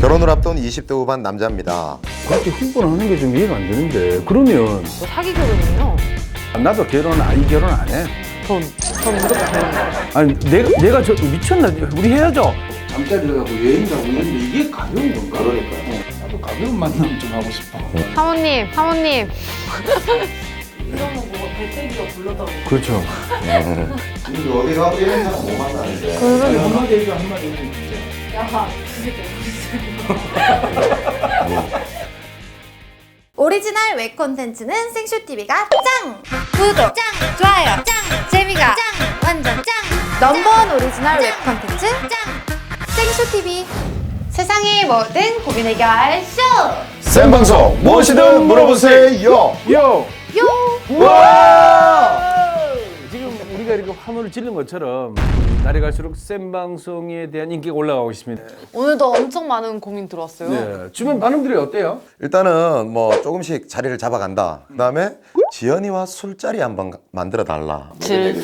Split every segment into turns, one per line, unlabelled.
결혼을 앞둔 20대 후반 남자입니다.
그렇게 흥분을 하는 게 좀 이해가 안 되는데. 그러면
뭐 사기 결혼이요?
나도 이 결혼 안 해.
전 무조건 결혼.
아니 내가 저 미쳤나? 우리 헤어져. 잠자리 가고 여행 가고 이런데 이게 가벼운 건가?
그러니까요.
나도 가벼운 만남 좀 하고 싶어.
사모님.
이러면 뭐 배때기가 불렀다고.
그렇죠.
우리 어디 가도 이런 사람 못 만나는데.
한마디 해줘 한마디 해줘 진짜.
야, 그게 되고
오리지널 웹 콘텐츠는 생쇼TV가 짱! 구독 짱! 좋아요 짱! 재미가 짱! 완전 짱! 넘버원 오리지널 웹 콘텐츠 짱! 생쇼TV 세상의 모든 고민 해결 쇼!
생방송 무엇이든 물어보세요.
요!
와!
지금 우리가 이렇게 화물을 지른 것처럼 날이 갈수록 센 방송에 대한 인기가 올라가고 있습니다.
오늘도 엄청 많은 고민 들어왔어요.
네. 주변 반응들이 어때요?
일단은 뭐 조금씩 자리를 잡아간다. 그다음에 지연이와 술자리 한번 만들어 달라.
질.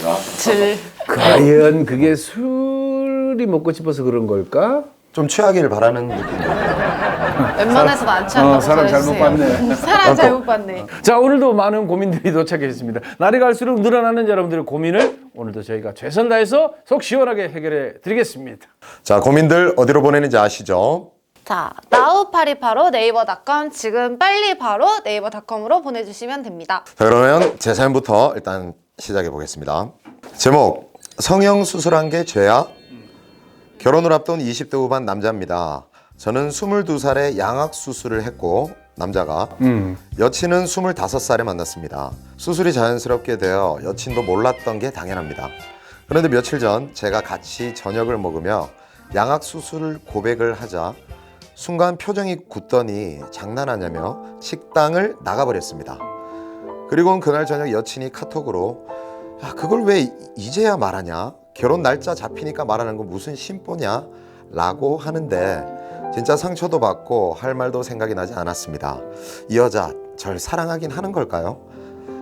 과연 그게 술이 먹고 싶어서 그런 걸까?
좀 취하기를 바라는 느낌.
웬만해서는 안 취한다고
사람 잘못
전해주세요.
봤네.
사람 잘못 봤네.
자, 오늘도 많은 고민들이 도착했습니다. 날이 갈수록 늘어나는 여러분들의 고민을 오늘도 저희가 최선 다해서 속 시원하게 해결해 드리겠습니다.
자, 고민들 어디로 보내는지 아시죠?
자, 나우828로 네이버닷컴 지금 빨리 바로 네이버닷컴으로 보내주시면 됩니다.
자, 그러면 제 사연부터 일단 시작해 보겠습니다. 제목, 성형 수술한 게 죄야? 결혼을 앞둔 20대 후반 남자입니다. 저는 22살에 양악 수술을 했고 남자가 여친은 25살에 만났습니다. 수술이 자연스럽게 되어 여친도 몰랐던 게 당연합니다. 그런데 며칠 전 제가 같이 저녁을 먹으며 양악 수술 고백을 하자 순간 표정이 굳더니 장난하냐며 식당을 나가버렸습니다. 그리고는 그날 저녁 여친이 카톡으로 야, 그걸 왜 이제야 말하냐? 결혼 날짜 잡히니까 말하는 거 무슨 심보냐? 라고 하는데 진짜 상처도 받고 할 말도 생각이 나지 않았습니다. 이 여자 절 사랑하긴 하는 걸까요?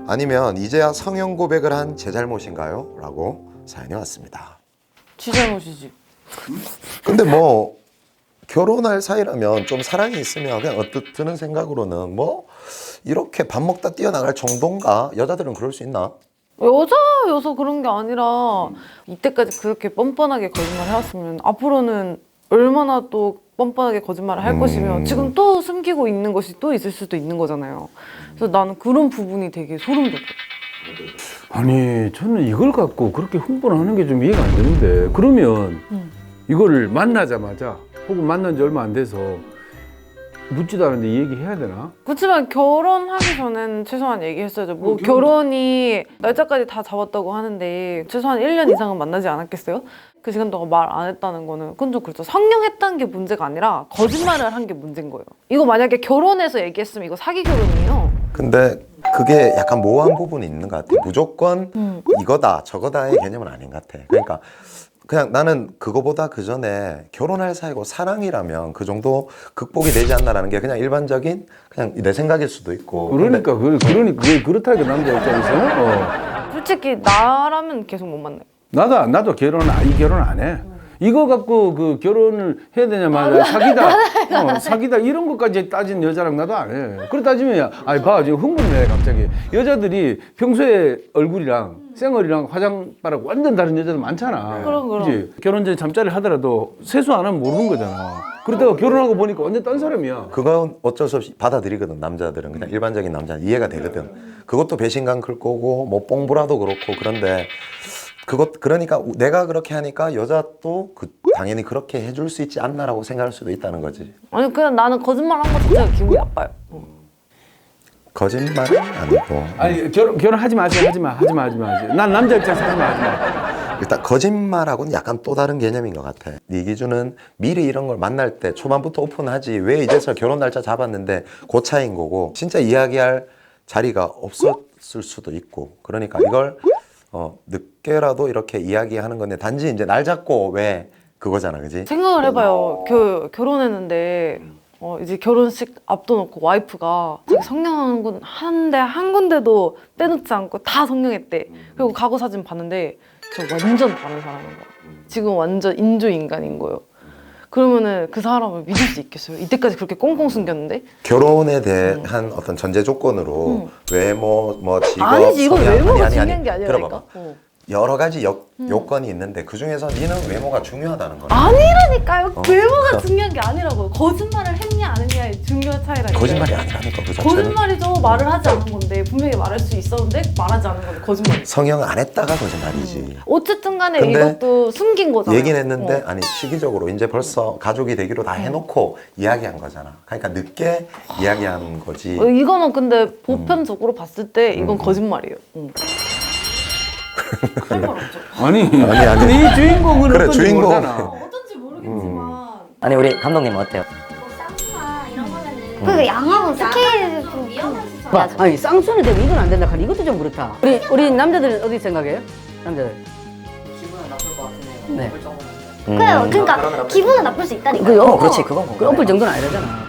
아니면 이제야 성형 고백을 한 제 잘못인가요? 라고 사연이 왔습니다.
지 잘못이지.
근데 뭐 결혼할 사이라면 좀 사랑이 있으면 그냥 드는 생각으로는 뭐 이렇게 밥 먹다 뛰어나갈 정도인가? 여자들은 그럴 수 있나?
여자여서 그런 게 아니라 이때까지 그렇게 뻔뻔하게 거짓말을 해왔으면 앞으로는 얼마나 또 뻔뻔하게 거짓말을 할 것이며 지금 또 숨기고 있는 것이 또 있을 수도 있는 거잖아요. 그래서 나는 그런 부분이 되게 소름 돋아요.
아니, 저는 이걸 갖고 그렇게 흥분하는 게 좀 이해가 안 되는데 그러면 이거를 만나자마자 혹은 만난 지 얼마 안 돼서 묻지도 않은데 이 얘기 해야 되나?
그렇지만 결혼하기 전엔 최소한 얘기했어야죠. 뭐 결혼이 날짜까지 다 잡았다고 하는데 최소한 1년 이상은 만나지 않았겠어요? 그 시간 동안 말 안 했다는 거는 그건 좀 그렇죠. 성령했다는 게 문제가 아니라 거짓말을 한 게 문제인 거예요. 이거 만약에 결혼해서 얘기했으면 이거 사기 결혼이에요.
근데 그게 약간 모호한 부분이 있는 것 같아. 무조건 이거다 저거다의 개념은 아닌 것 같아. 그러니까 그냥 나는 그거보다 그 전에 결혼할 사이고 사랑이라면 그 정도 극복이 되지 않나라는 게 그냥 일반적인 그냥 내 생각일 수도 있고.
그러니까 그게 그렇다니까 남자 입장에서는
솔직히 나라면 계속 못 만나요.
나도 이 결혼 안 해. 이거 갖고 그 결혼을 해야 되냐 말이야. 사기다 이런 것까지 따진 여자랑 나도 안 해. 그렇게 따지면 아니 봐 지금 흥분해 갑자기. 여자들이 평소에 얼굴이랑 생얼이랑 화장바랑 완전 다른 여자들 많잖아.
그럼.
그치? 결혼 전에 잠자리를 하더라도 세수 안 하면 모르는 거잖아. 그러다가 결혼하고 보니까 완전 딴 사람이야.
그건 어쩔 수 없이 받아들이거든. 남자들은 그냥 일반적인 남자는 이해가 되거든. 그것도 배신감 클 거고 뭐 뽕부라도 그렇고. 그런데 그러니까 내가 그렇게 하니까 여자도 당연히 그렇게 해줄 수 있지 않나라고 생각할 수도 있다는 거지.
아니 그냥 나는 거짓말 한 것 자체가 기분이 나빠요.
거짓말은 아니고.
아니 결혼하지 마세요. 하지 마. 난 남자 입장에서 하지 마.
일단 거짓말하고는 약간 또 다른 개념인 것 같아. 네 기준은 미리 이런 걸 만날 때 초반부터 오픈하지 왜 이제서 결혼 날짜 잡았는데 그 차이인 거고 진짜 이야기할 자리가 없었을 수도 있고 그러니까 이걸 늦게라도 이렇게 이야기하는 건데 단지 이제 날 잡고 왜 그거잖아, 그지?
생각을 해봐요. 결혼했는데 이제 결혼식 앞둬놓고 와이프가 자기 성형하는 건 하는데 한 군데도 빼놓지 않고 다 성형했대. 그리고 과거 사진 봤는데 저 완전 다른 사람인 거야. 지금 완전 인조인간인 거예요. 그러면은 그 사람을 믿을 수 있겠어요? 이때까지 그렇게 꽁꽁 숨겼는데?
결혼에 대한 어떤 전제 조건으로 외모, 뭐 직업,
아니지, 이건
성향,
외모가 중요한 게 아니라니까.
들어봐봐. 여러 가지 요건이 있는데 그 중에서 니는 외모가 중요하다는 거야.
아니라니까요. 외모가 중요한 게 아니라고요. 거짓말을 했냐 안 했냐의 중요한 차이라니까요.
거짓말이 아니라니까 그 자체는.
거짓말이죠. 말을 하지 않은 건데 분명히 말할 수 있었는데 말하지 않은 건데 거짓말이죠.
성형 안 했다가 거짓말이지.
어쨌든 간에
근데
이것도 숨긴 거잖아요.
얘기는 했는데 아니 시기적으로 이제 벌써 가족이 되기로 다 해놓고 이야기한 거잖아. 그러니까 늦게 이야기한 거지.
이거는 근데 보편적으로 봤을 때 이건 거짓말이에요. 할 말 없죠.
아니,
아니.
근데 이 주인공은
그래,
어떤지
주인공.
모르잖아.
어떤지 모르겠지만
아니 우리 감독님 어때요?
그 양하고 스케일 좀
아니 쌍수는 되면 이건 안 된다 하니 이것도 좀 그렇다. 우리 남자들은 어떻게 생각해요? 남자들.
기분은 나쁠 것 같은데.
네.
그래 그러니까 기분은 나쁠 수 있다니까.
그렇지 그건 뭐.
그 엎을 정도는 아니잖아.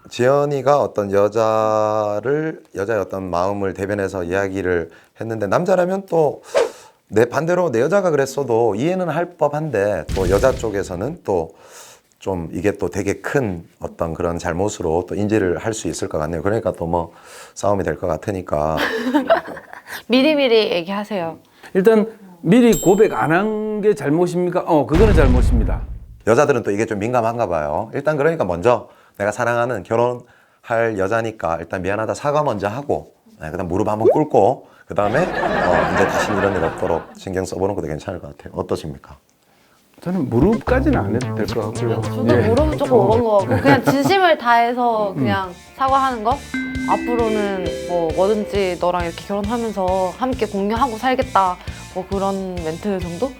지연이가 어떤 여자의 어떤 마음을 대변해서 이야기를 했는데 남자라면 또 내 반대로 내 여자가 그랬어도 이해는 할 법한데 또 여자 쪽에서는 또 좀 이게 또 되게 큰 어떤 그런 잘못으로 또 인지를 할 수 있을 것 같네요. 그러니까 또 뭐 싸움이 될 것 같으니까
미리미리 얘기하세요.
일단 미리 고백 안 한 게 잘못입니까? 그거는 잘못입니다.
여자들은 또 이게 좀 민감한가 봐요. 일단 그러니까 먼저 내가 사랑하는 결혼할 여자니까 일단 미안하다 사과 먼저 하고 그다음 무릎 한번 꿇고 그다음에 이제 다시 이런 일 없도록 신경 써보는 것도 괜찮을 것 같아요. 어떠십니까?
저는 무릎까지는 안 해도 될 것 같고요.
저도
예.
모르면 조금 오른 거 같고 그냥 진심을 다해서 그냥 사과하는 거? 앞으로는 뭐든지 너랑 이렇게 결혼하면서 함께 공유하고 살겠다 뭐 그런 멘트 정도?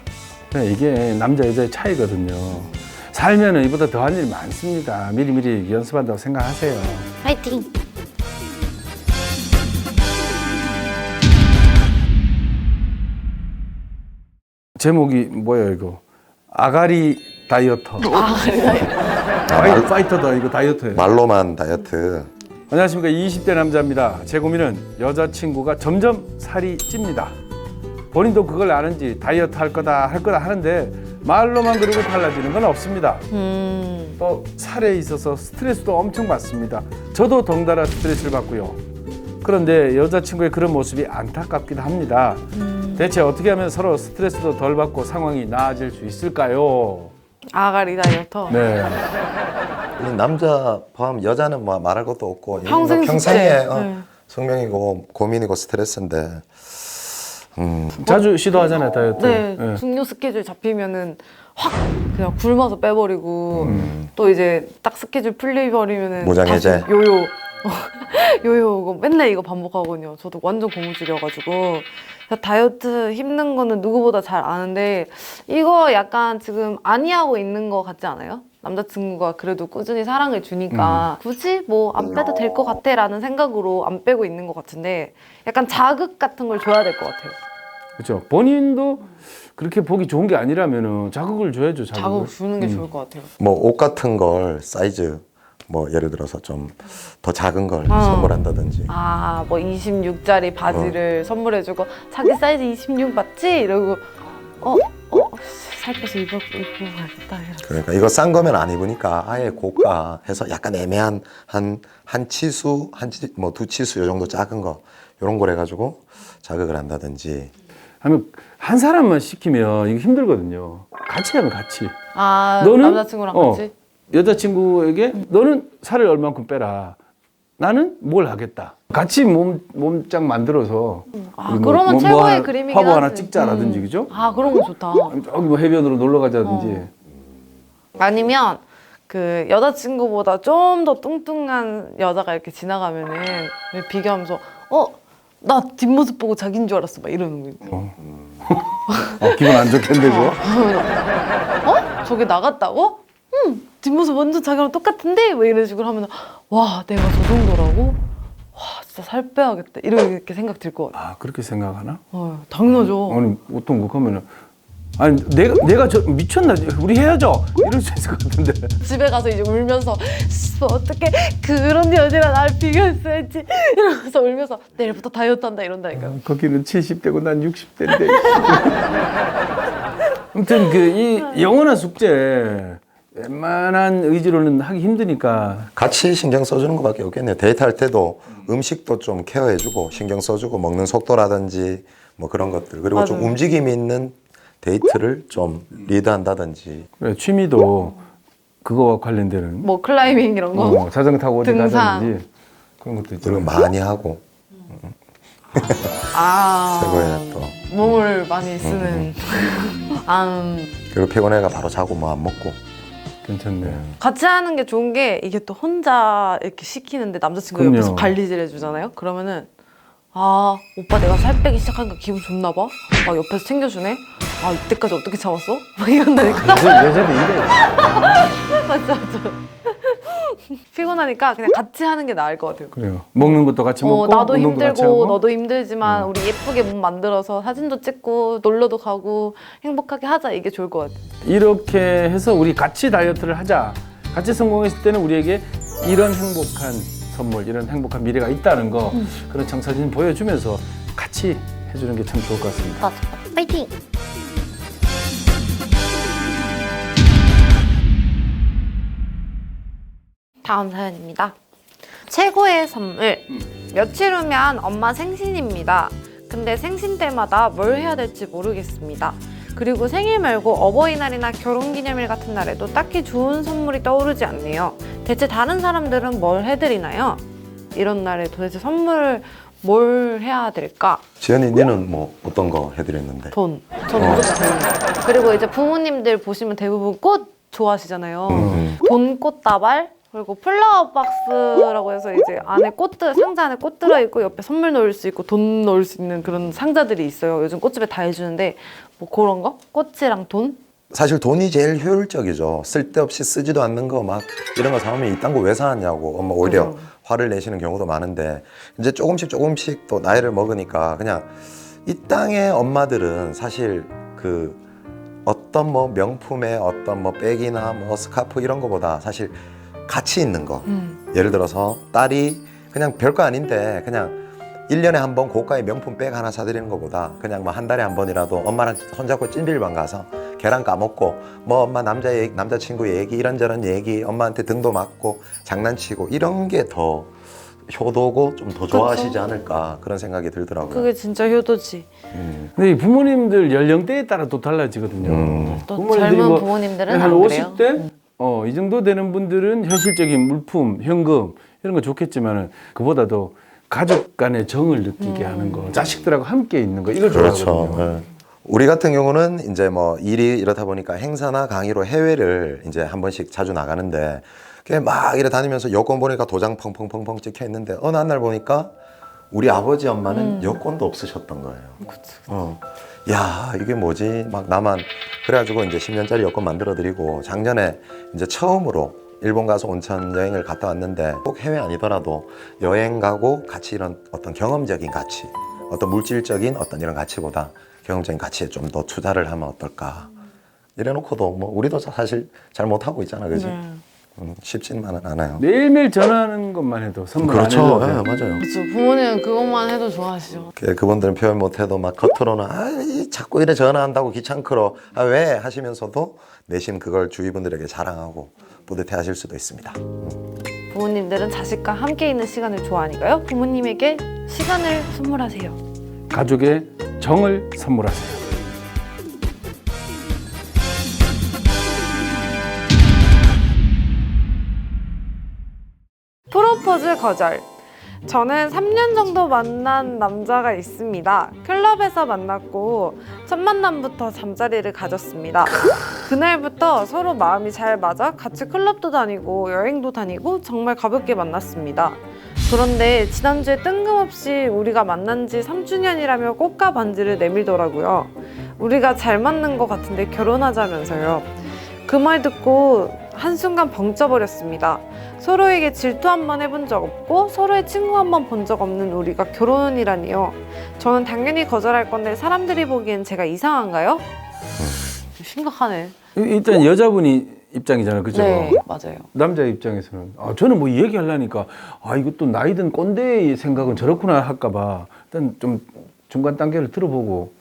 그냥 이게 남자 여자의 차이거든요. 살면은 이보다 더한 일이 많습니다. 미리미리 연습한다고 생각하세요.
파이팅.
제목이 뭐예요 이거? 아가리 다이어터. 파이터다 이거 다이어터예요.
말로만 다이어트.
안녕하십니까 20대 남자입니다. 제 고민은 여자친구가 점점 살이 찝니다. 본인도 그걸 아는지 다이어트 할 거다 하는데 말로만 그러고 달라지는 건 없습니다. 또 살에 있어서 스트레스도 엄청 받습니다. 저도 덩달아 스트레스를 받고요. 그런데 여자친구의 그런 모습이 안타깝기도 합니다. 대체 어떻게 하면 서로 스트레스도 덜 받고 상황이 나아질 수 있을까요?
아가리 다이어터.
네.
이 남자 포함 여자는 뭐 말할 것도 없고
평생
평생의
숙제. 네.
숙명이고 고민이고 스트레스인데
자주 시도하잖아요 다이어트.
네,
네.
중요 스케줄 잡히면은 확 그냥 굶어서 빼버리고 또 이제 딱 스케줄 풀려버리면은
무장해제.
다시 요요 요요 이거 맨날 이거 반복하거든요. 저도 완전 고무줄이어가지고 다이어트 힘든 거는 누구보다 잘 아는데 이거 약간 지금 아니하고 있는 거 같지 않아요? 남자친구가 그래도 꾸준히 사랑을 주니까 굳이 뭐 안 빼도 될 것 같아 라는 생각으로 안 빼고 있는 것 같은데 약간 자극 같은 걸 줘야 될 것 같아요.
그렇죠. 본인도 그렇게 보기 좋은 게 아니라면은 자극을 줘야죠.
자극 주는 게 좋을 것 같아요.
뭐 옷 같은 걸 사이즈 뭐 예를 들어서 좀 더 작은 걸 선물한다든지
뭐 26짜리 바지를 선물해주고 자기 사이즈 26 맞지? 이러고 살 빼서 입고 가야겠다.
그러니까 이거 싼 거면 안 입으니까 아예 고가 해서 약간 애매한 한 치수 뭐 두 치수 요 정도 작은 거 요런 걸 해가지고 자극을 한다든지
하면 한 사람만 시키면 이게 힘들거든요. 같이 하면 같이.
남자친구랑 같이?
여자친구에게 너는 살을 얼만큼 빼라. 나는 뭘 하겠다. 같이 몸짱 만들어서 우리
그러면 최고의 그림이긴
화보 하나
하지.
찍자라든지 그죠?
그런 거 좋다.
저기 뭐 해변으로 놀러 가자든지.
아니면 그 여자친구보다 좀 더 뚱뚱한 여자가 이렇게 지나가면은 비교하면서 나 뒷모습 보고 자기인 줄 알았어 막 이러는 거.
기분 안 좋겠는데 그거?
저게 나갔다고? 뒷모습 완전 자기랑 똑같은데? 뭐 이런 식으로 하면 와 내가 저 정도라고? 와 진짜 살 빼야겠다 이렇게 생각 들 것 같아.
그렇게 생각하나?
당연하죠.
아니 보통 그거 하면은 아니 내가 저 미쳤나? 우리 헤어져 이럴 수 있을 것 같은데.
집에 가서 이제 울면서 어떻게 그런 여자랑 나를 비교했어야지 이러면서 울면서 내일부터 다이어트 한다 이런다니까요.
거기는 70대고 난 60대인데. 아무튼 이 영원한 숙제 웬만한 의지로는 하기 힘드니까.
같이 신경 써주는 것밖에 없겠네요. 데이트할 때도 음식도 좀 케어해주고 신경 써주고 먹는 속도라든지 뭐 그런 것들 그리고 좀
맞아요.
움직임 있는 데이트를 좀 리드한다든지
그래, 취미도 그거와 관련되는
뭐 클라이밍 이런 거.
자전거 타고 어디
등산.
가자든지 그런 것도
그리고
있잖아요.
많이 하고
아.
최고의 또
몸을 많이 쓰는.
그리고 피곤해가 바로 자고 뭐 안 먹고
괜찮네.
같이 하는 게 좋은 게 이게 또 혼자 이렇게 시키는데 남자친구가
그럼요.
옆에서 관리질 해주잖아요. 그러면은 아 오빠 내가 살 빼기 시작하니까 기분 좋나 봐. 막 옆에서 챙겨주네. 아 이때까지 어떻게 참았어? 막 이런다니까.
여자도 이래.
맞아 맞아. 피곤하니까 그냥 같이 하는 게 나을 것 같아요.
그래요. 먹는 것도 같이 먹고
나도
운동도 같이
힘들고
하고.
너도 힘들지만 우리 예쁘게 몸 만들어서 사진도 찍고 놀러도 가고 행복하게 하자 이게 좋을 것 같아요.
이렇게 해서 우리 같이 다이어트를 하자. 같이 성공했을 때는 우리에게 이런 행복한 선물, 이런 행복한 미래가 있다는 거 그런 청사진 보여주면서 같이 해주는 게 참 좋을 것 같습니다.
파이팅! 다음 사연입니다. 최고의 선물. 며칠 후면 엄마 생신입니다. 근데 생신 때마다 뭘 해야 될지 모르겠습니다. 그리고 생일 말고 어버이날이나 결혼기념일 같은 날에도 딱히 좋은 선물이 떠오르지 않네요. 대체 다른 사람들은 뭘 해드리나요? 이런 날에 도대체 선물을 뭘 해야 될까?
지연이 니는 뭐 어떤 거 해드렸는데?
돈. 저는 무조건 돈. 그리고 이제 부모님들 보시면 대부분 꽃 좋아하시잖아요. 돈 꽃다발 그리고 플라워 박스라고 해서 이제 안에 꽃들 상자 안에 꽃 들어있고 옆에 선물 넣을 수 있고 돈 넣을 수 있는 그런 상자들이 있어요. 요즘 꽃집에 다 해주는데 뭐 그런 거? 꽃이랑 돈?
사실 돈이 제일 효율적이죠. 쓸데없이 쓰지도 않는 거 막 이런 거 사오면 이딴 거 왜 사왔냐고 엄마 오히려 화를 내시는 경우도 많은데 이제 조금씩 또 나이를 먹으니까 그냥 이 땅의 엄마들은 사실 그 어떤 뭐 명품의 어떤 뭐 백이나 뭐 스카프 이런 거보다 사실 가치 있는 거 예를 들어서 딸이 그냥 별거 아닌데 그냥 1년에 한 번 고가의 명품 백 하나 사드리는 것보다 그냥 뭐 한 달에 한 번이라도 엄마랑 손잡고 찜질방 가서 계란 까먹고 뭐 엄마 남자친구 얘기 이런저런 얘기 엄마한테 등도 맞고 장난치고 이런 게 더 효도고 좀 더 좋아하시지 않을까 그런 생각이 들더라고요.
그게 진짜 효도지.
근데 이 부모님들 연령대에 따라 또 달라지거든요.
또
부모님들이
젊은
뭐
부모님들은
한
안 그래요.
50대? 이 정도 되는 분들은 현실적인 물품, 현금 이런 거 좋겠지만은 그보다도 가족 간의 정을 느끼게 하는 거, 자식들하고 함께 있는 거 이걸
그렇죠.
좋아하거든요.
네. 우리 같은 경우는 이제 뭐 일이 이렇다 보니까 행사나 강의로 해외를 이제 한 번씩 자주 나가는데 그게 막 이래 다니면서 여권 보니까 도장 펑펑펑펑 찍혀 있는데 어느 한 날 보니까 우리 아버지 엄마는 여권도 없으셨던 거예요. 야 이게 뭐지? 막 나만 그래가지고 이제 10년짜리 여권 만들어드리고 작년에 이제 처음으로 일본 가서 온천 여행을 갔다 왔는데 꼭 해외 아니더라도 여행 가고 같이 이런 어떤 경험적인 가치, 어떤 물질적인 어떤 이런 가치보다 경험적인 가치에 좀 더 투자를 하면 어떨까? 이래놓고도 뭐 우리도 사실 잘 못하고 있잖아, 그지? 쉽지만은 않아요.
매일매일 전화하는 것만 해도 선물 안 해도
그렇죠,
돼.
네, 맞아요.
그렇죠. 부모님은 그것만 해도 좋아하시죠.
그분들은 표현 못해도 막 겉으로는 자꾸 이래 전화한다고 귀찮고로 왜 하시면서도 내심 그걸 주위 분들에게 자랑하고 뿌듯해하실 수도 있습니다.
부모님들은 자식과 함께 있는 시간을 좋아하니까요. 부모님에게 시간을 선물하세요.
가족의 정을 선물하세요.
프로포즈 거절. 저는 3년 정도 만난 남자가 있습니다. 클럽에서 만났고 첫 만남부터 잠자리를 가졌습니다. 그날부터 서로 마음이 잘 맞아 같이 클럽도 다니고 여행도 다니고 정말 가볍게 만났습니다. 그런데 지난주에 뜬금없이 우리가 만난 지 3주년이라며 꽃과 반지를 내밀더라고요. 우리가 잘 맞는 것 같은데 결혼하자면서요. 그 말 듣고 한순간 벙쪄버렸습니다. 서로에게 질투 한 번 해본 적 없고 서로의 친구 한 번 본 적 없는 우리가 결혼이라니요. 저는 당연히 거절할 건데 사람들이 보기엔 제가 이상한가요? 심각하네.
일단 여자분이 입장이잖아요, 그죠?
네, 맞아요.
남자 입장에서는 저는 뭐 얘기하려니까 이것도 나이든 꼰대의 생각은 저렇구나 할까봐 일단 좀 중간 단계를 들어보고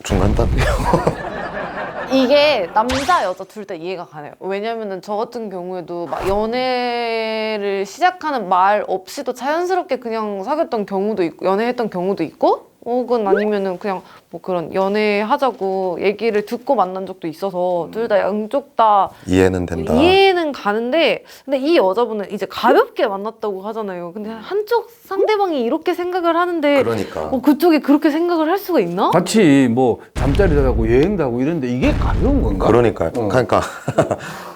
중간 단계요.
이게 남자 여자 둘 다 이해가 가네요. 왜냐면은 저 같은 경우에도 막 연애를 시작하는 말 없이도 자연스럽게 그냥 사귀었던 경우도 있고 연애했던 경우도 있고 혹은 아니면은 그냥 뭐 그런 연애하자고 얘기를 듣고 만난 적도 있어서 둘 다 양쪽 다
이해는 된다.
이해는 가는데 근데 이 여자분은 이제 가볍게 만났다고 하잖아요. 근데 한쪽 상대방이 이렇게 생각을 하는데
그러니까.
그쪽이 그렇게 생각을 할 수가 있나?
같이 뭐 잠자리도 하고 여행도 하고 이런데 이게 가벼운 건가?
그러니까요. 그러니까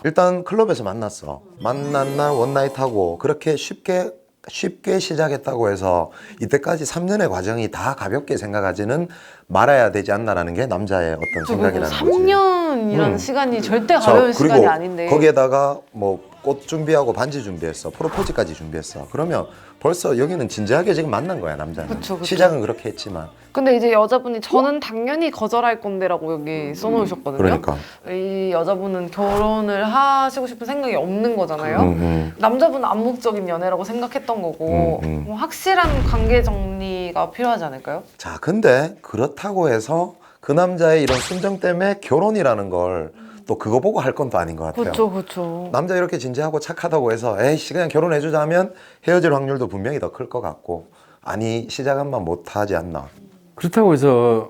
일단 클럽에서 만났어. 만난 날 원나잇 하고 그렇게 쉽게 시작했다고 해서 이때까지 3년의 과정이 다 가볍게 생각하지는 말아야 되지 않나라는 게 남자의 어떤 생각이라는 거지.
3년이라는 시간이 절대 가벼운
그리고
시간이 아닌데.
거기에다가 뭐 꽃 준비하고 반지 준비했어. 프로포즈까지 준비했어. 그러면 벌써 여기는 진지하게 지금 만난 거야, 남자는.
그쵸.
시작은 그렇게 했지만.
근데 이제 여자분이 저는 당연히 거절할 건데라고 여기 써놓으셨거든요.
그러니까.
이 여자분은 결혼을 하시고 싶은 생각이 없는 거잖아요. 남자분은 암묵적인 연애라고 생각했던 거고 뭐 확실한 관계 정리가 필요하지 않을까요?
자, 근데 그렇다고 해서 그 남자의 이런 순정 때문에 결혼이라는 걸 또 그거 보고 할 건 또 아닌 것 같아요.
그렇죠, 그렇죠.
남자 이렇게 진지하고 착하다고 해서 에이씨 그냥 결혼해주자 하면 헤어질 확률도 분명히 더 클 것 같고 아니 시작은만 못하지 않나.
그렇다고 해서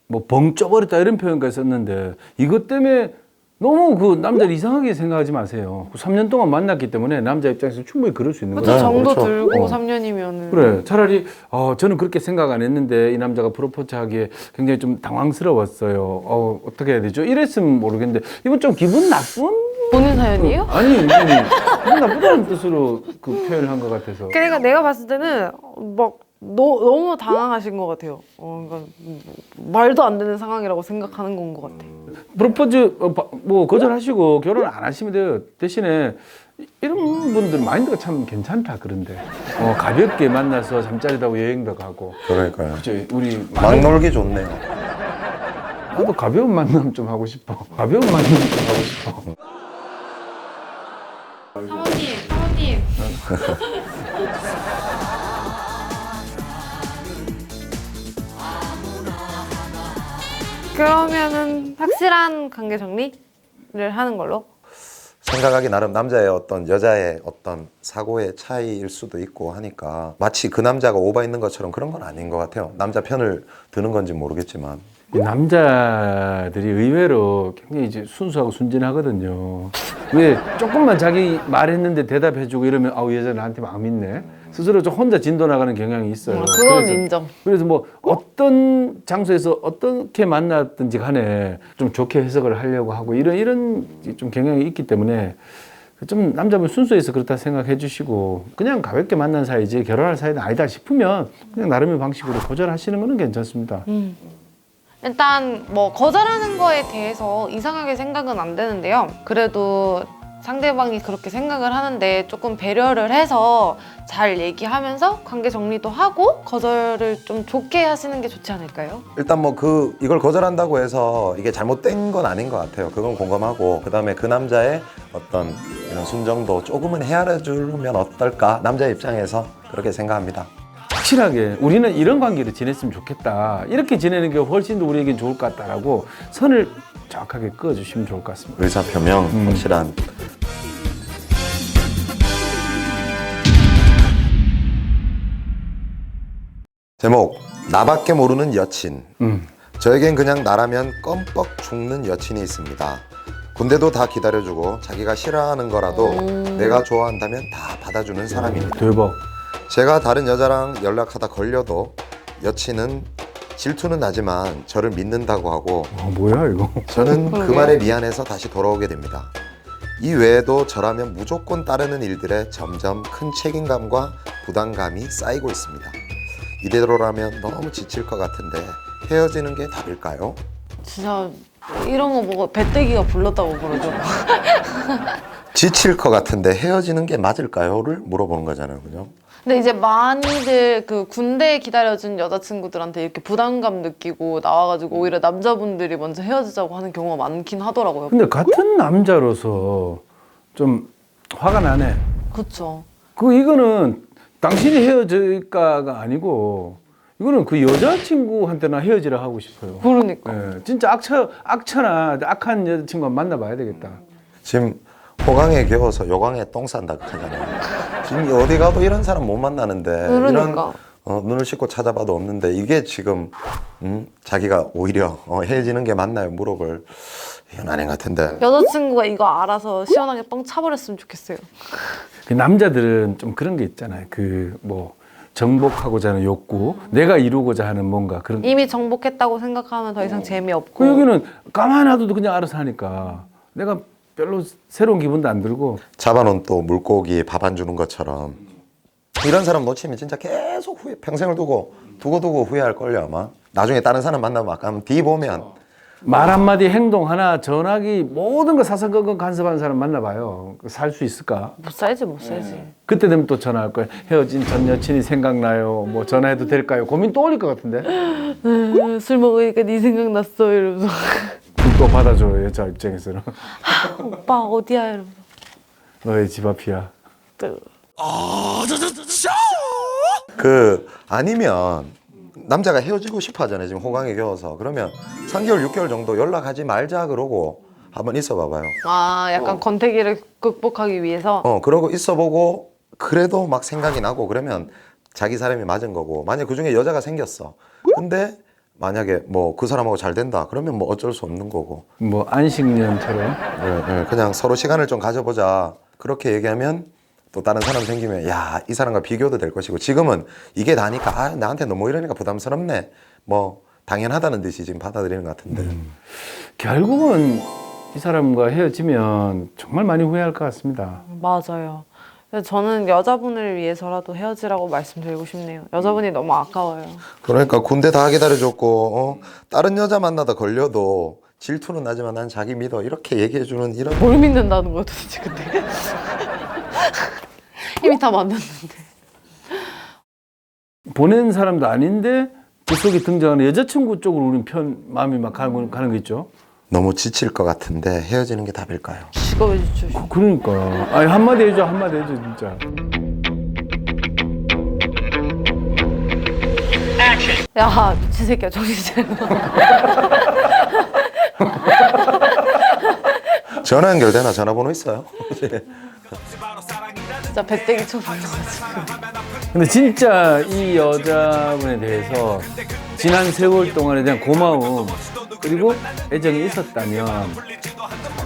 뭐 벙 쪄버렸다 이런 표현까지 썼는데 이것 때문에 너무 그 남자를 이상하게 생각하지 마세요. 3년 동안 만났기 때문에 남자 입장에서 충분히 그럴 수 있는
그렇죠.
거예요.
정도
그렇죠.
들고 3년이면은.
그래 차라리 저는 그렇게 생각 안 했는데 이 남자가 프로포즈하기에 굉장히 좀 당황스러웠어요. 어떻게 해야 되죠? 이랬으면 모르겠는데 이건 좀 기분 나쁜?
본인 사연이에요?
아니 기분 나쁘다는 뜻으로 그 표현을 한 것 같아서.
그러니까 내가 봤을 때는 막 너무 당황하신 것 같아요. 그러니까 말도 안 되는 상황이라고 생각하는 건 것 같아.
프로포즈 뭐 거절하시고 결혼 안 하시면 돼요. 대신에 이런 분들 마인드가 참 괜찮다 그런데 가볍게 만나서 잠자리도 하고 여행도 가고
그러니까요.
그죠 우리
막 놀기 좋네요.
나도 가벼운 만남 좀 하고 싶어. 가벼운 만남 좀 하고 싶어.
사모님. 그러면은 확실한 관계 정리를 하는 걸로?
생각하기 나름 남자의 어떤 여자의 어떤 사고의 차이일 수도 있고 하니까 마치 그 남자가 오바 있는 것처럼 그런 건 아닌 것 같아요. 남자 편을 드는 건지 모르겠지만.
이 남자들이 의외로 굉장히 이제 순수하고 순진하거든요. 왜 조금만 자기 말했는데 대답해주고 이러면 이 여자 나한테 마음 있네. 스스로 좀 혼자 진도 나가는 경향이 있어요.
그건 인정.
그래서 뭐 어떤 장소에서 어떻게 만났든지 간에 좀 좋게 해석을 하려고 하고 이런 좀 경향이 있기 때문에 좀 남자분 순수해서 그렇다 생각해 주시고 그냥 가볍게 만난 사이지 결혼할 사이는 아니다 싶으면 그냥 나름의 방식으로 거절하시는 거는 괜찮습니다.
일단 뭐 거절하는 거에 대해서 이상하게 생각은 안 되는데요. 그래도 상대방이 그렇게 생각을 하는데 조금 배려를 해서 잘 얘기하면서 관계 정리도 하고 거절을 좀 좋게 하시는 게 좋지 않을까요?
일단 뭐 이걸 거절한다고 해서 이게 잘못된 건 아닌 것 같아요. 그건 공감하고 그다음에 그 남자의 어떤 이런 순정도 조금은 헤아려 주면 어떨까? 남자의 입장에서 그렇게 생각합니다.
확실하게 우리는 이런 관계로 지냈으면 좋겠다. 이렇게 지내는 게 훨씬 더 우리에겐 좋을 것 같다라고 선을 정확하게 그어주시면 좋을 것 같습니다.
의사 표명 확실한. 제목 나밖에 모르는 여친. 저에겐 그냥 나라면 껌뻑 죽는 여친이 있습니다. 군대도 다 기다려주고 자기가 싫어하는 거라도 내가 좋아한다면 다 받아주는 사람입니다.
대박.
제가 다른 여자랑 연락하다 걸려도 여친은 질투는 나지만 저를 믿는다고 하고
뭐야 이거.
저는 그 말에 미안해서 다시 돌아오게 됩니다. 이 외에도 저라면 무조건 따르는 일들에 점점 큰 책임감과 부담감이 쌓이고 있습니다. 이대로라면 너무 지칠 것 같은데 헤어지는 게 답일까요?
진짜 이런 거 보고 배때기가 불렀다고 그러죠.
지칠 것 같은데 헤어지는 게 맞을까요?를 물어보는 거잖아요, 그죠?
근데 이제 많이들 그 군대에 기다려준 여자친구들한테 이렇게 부담감 느끼고 나와가지고 오히려 남자분들이 먼저 헤어지자고 하는 경우가 많긴 하더라고요.
근데 같은 남자로서 좀 화가 나네.
그쵸.
이거는 당신이 헤어질까가 아니고 이거는 그 여자친구한테나 헤어지라 하고 싶어요.
그러니까.
예, 진짜 악천하 악한 여자친구 한번 만나봐야 되겠다.
지금 호강에 겨워서 요강에 똥 싼다 그러잖아요. 지금 어디 가도 이런 사람 못 만나는데
그러니까.
이런 눈을 씻고 찾아봐도 없는데 이게 지금 자기가 오히려 헤어지는 게 맞나요? 물어볼 이건 아닌 것 같은데.
여자친구가 이거 알아서 시원하게 뻥 차버렸으면 좋겠어요.
그 남자들은 좀 그런 게 있잖아요. 그 뭐 정복하고자 하는 욕구, 내가 이루고자 하는 뭔가 그런.
이미 정복했다고 생각하면 더 이상 재미없고.
그 여기는 가만 놔둬도 그냥 알아서 하니까 내가 별로 새로운 기분도 안 들고.
잡아놓은 또 물고기 밥 안 주는 것처럼 이런 사람 놓치면 진짜 계속 평생을 두고 후회할 걸요 아마. 나중에 다른 사람 만나면 아까 뒤 보면
말 한마디 행동 하나 전화기 모든 거 사사건건 간섭하는 사람 만나봐요. 살 수 있을까?
못 살지 못 살지.
그때 되면 또 전화할 거예요. 헤어진 전 여친이 생각나요. 뭐 전화해도 될까요? 고민 또 올릴 것 같은데.
술 먹으니까 네 생각났어 이러면서.
그걸 또 받아줘요. 여자 입장에서는.
오빠 어디야 이러면서.
너의 집 앞이야.
아니면 남자가 헤어지고 싶어 하잖아요. 지금 호강에 겨워서. 그러면 3개월, 6개월 정도 연락하지 말자 그러고 한번 있어 봐봐요.
아 약간 권태기를 극복하기 위해서.
그러고 있어 보고 그래도 막 생각이 나고 그러면 자기 사람이 맞은 거고. 만약 그중에 여자가 생겼어. 근데 만약에 뭐 그 사람하고 잘 된다. 그러면 뭐 어쩔 수 없는 거고.
뭐 안식년처럼.
그냥 서로 시간을 좀 가져보자. 그렇게 얘기하면 또 다른 사람 생기면 야, 이 사람과 비교도 될 것이고 지금은 이게 다니까 나한테 너무 이러니까 부담스럽네. 뭐 당연하다는 듯이 지금 받아들이는 것 같은데.
결국은 이 사람과 헤어지면 정말 많이 후회할 것 같습니다.
맞아요. 그래서 저는 여자분을 위해서라도 헤어지라고 말씀드리고 싶네요. 여자분이 너무 아까워요.
그러니까 군대 다 기다려줬고 다른 여자 만나다 걸려도 질투는 나지만 난 자기 믿어 이렇게 얘기해주는 이런.
뭘 믿는다는 거야 도대체 근데. 이미 다 만났는데.
보낸 사람도 아닌데 그 속에 등장하는 여자친구 쪽으로 우린 마음이 막 가는 거 있죠.
너무 지칠 것 같은데 헤어지는 게 답일까요?
직업의 주출.
그러니까 아니 한마디 해줘 진짜.
야 미친 새끼야 정신 차려.
전화 연결되나? 전화번호 있어요?
진짜 배때기 쳐버려가지고.
근데 진짜 이 여자분에 대해서 지난 세월 동안에 대한 고마움 그리고 애정이 있었다면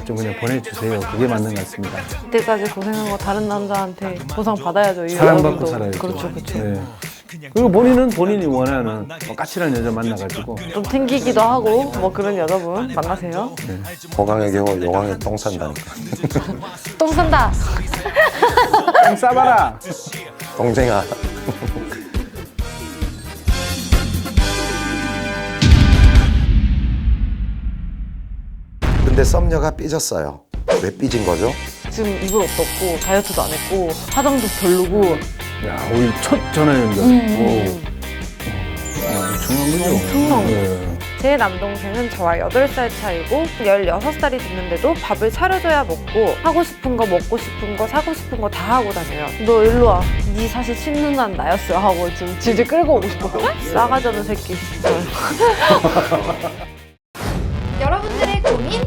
좀 그냥 보내주세요. 그게 맞는 것 같습니다.
이때까지 고생한 거 다른 남자한테 보상 받아야죠. 이
사랑받고
여자분도.
살아야죠.
그렇죠, 그렇죠.
네. 그리고 본인은 본인이 원하는 까칠한 여자 만나가지고
좀 튕기기도 하고 뭐 그런 여자분 만나세요.
호강에 겨워 요강에 똥 산다니까.
똥 산다.
똥 싸봐라.
동생아. 근데 썸녀가 삐졌어요. 왜 삐진 거죠?
지금 입을 없었고 다이어트도 안 했고 화장도 별로고.
야, 오늘 첫 전화 연결. 엄청난 거죠.
엄청난
네.
제 남동생은 저와 8살 차이고 16살이 됐는데도 밥을 차려줘야 먹고 하고 싶은 거 먹고 싶은 거 사고 싶은 거 다 하고 다녀요. 너 일로 와. 네 사실 친누나는 나였어 하고 지금 질질 끌고 오고 싶어. 싸가지 없는 새끼.
여러분들의 고민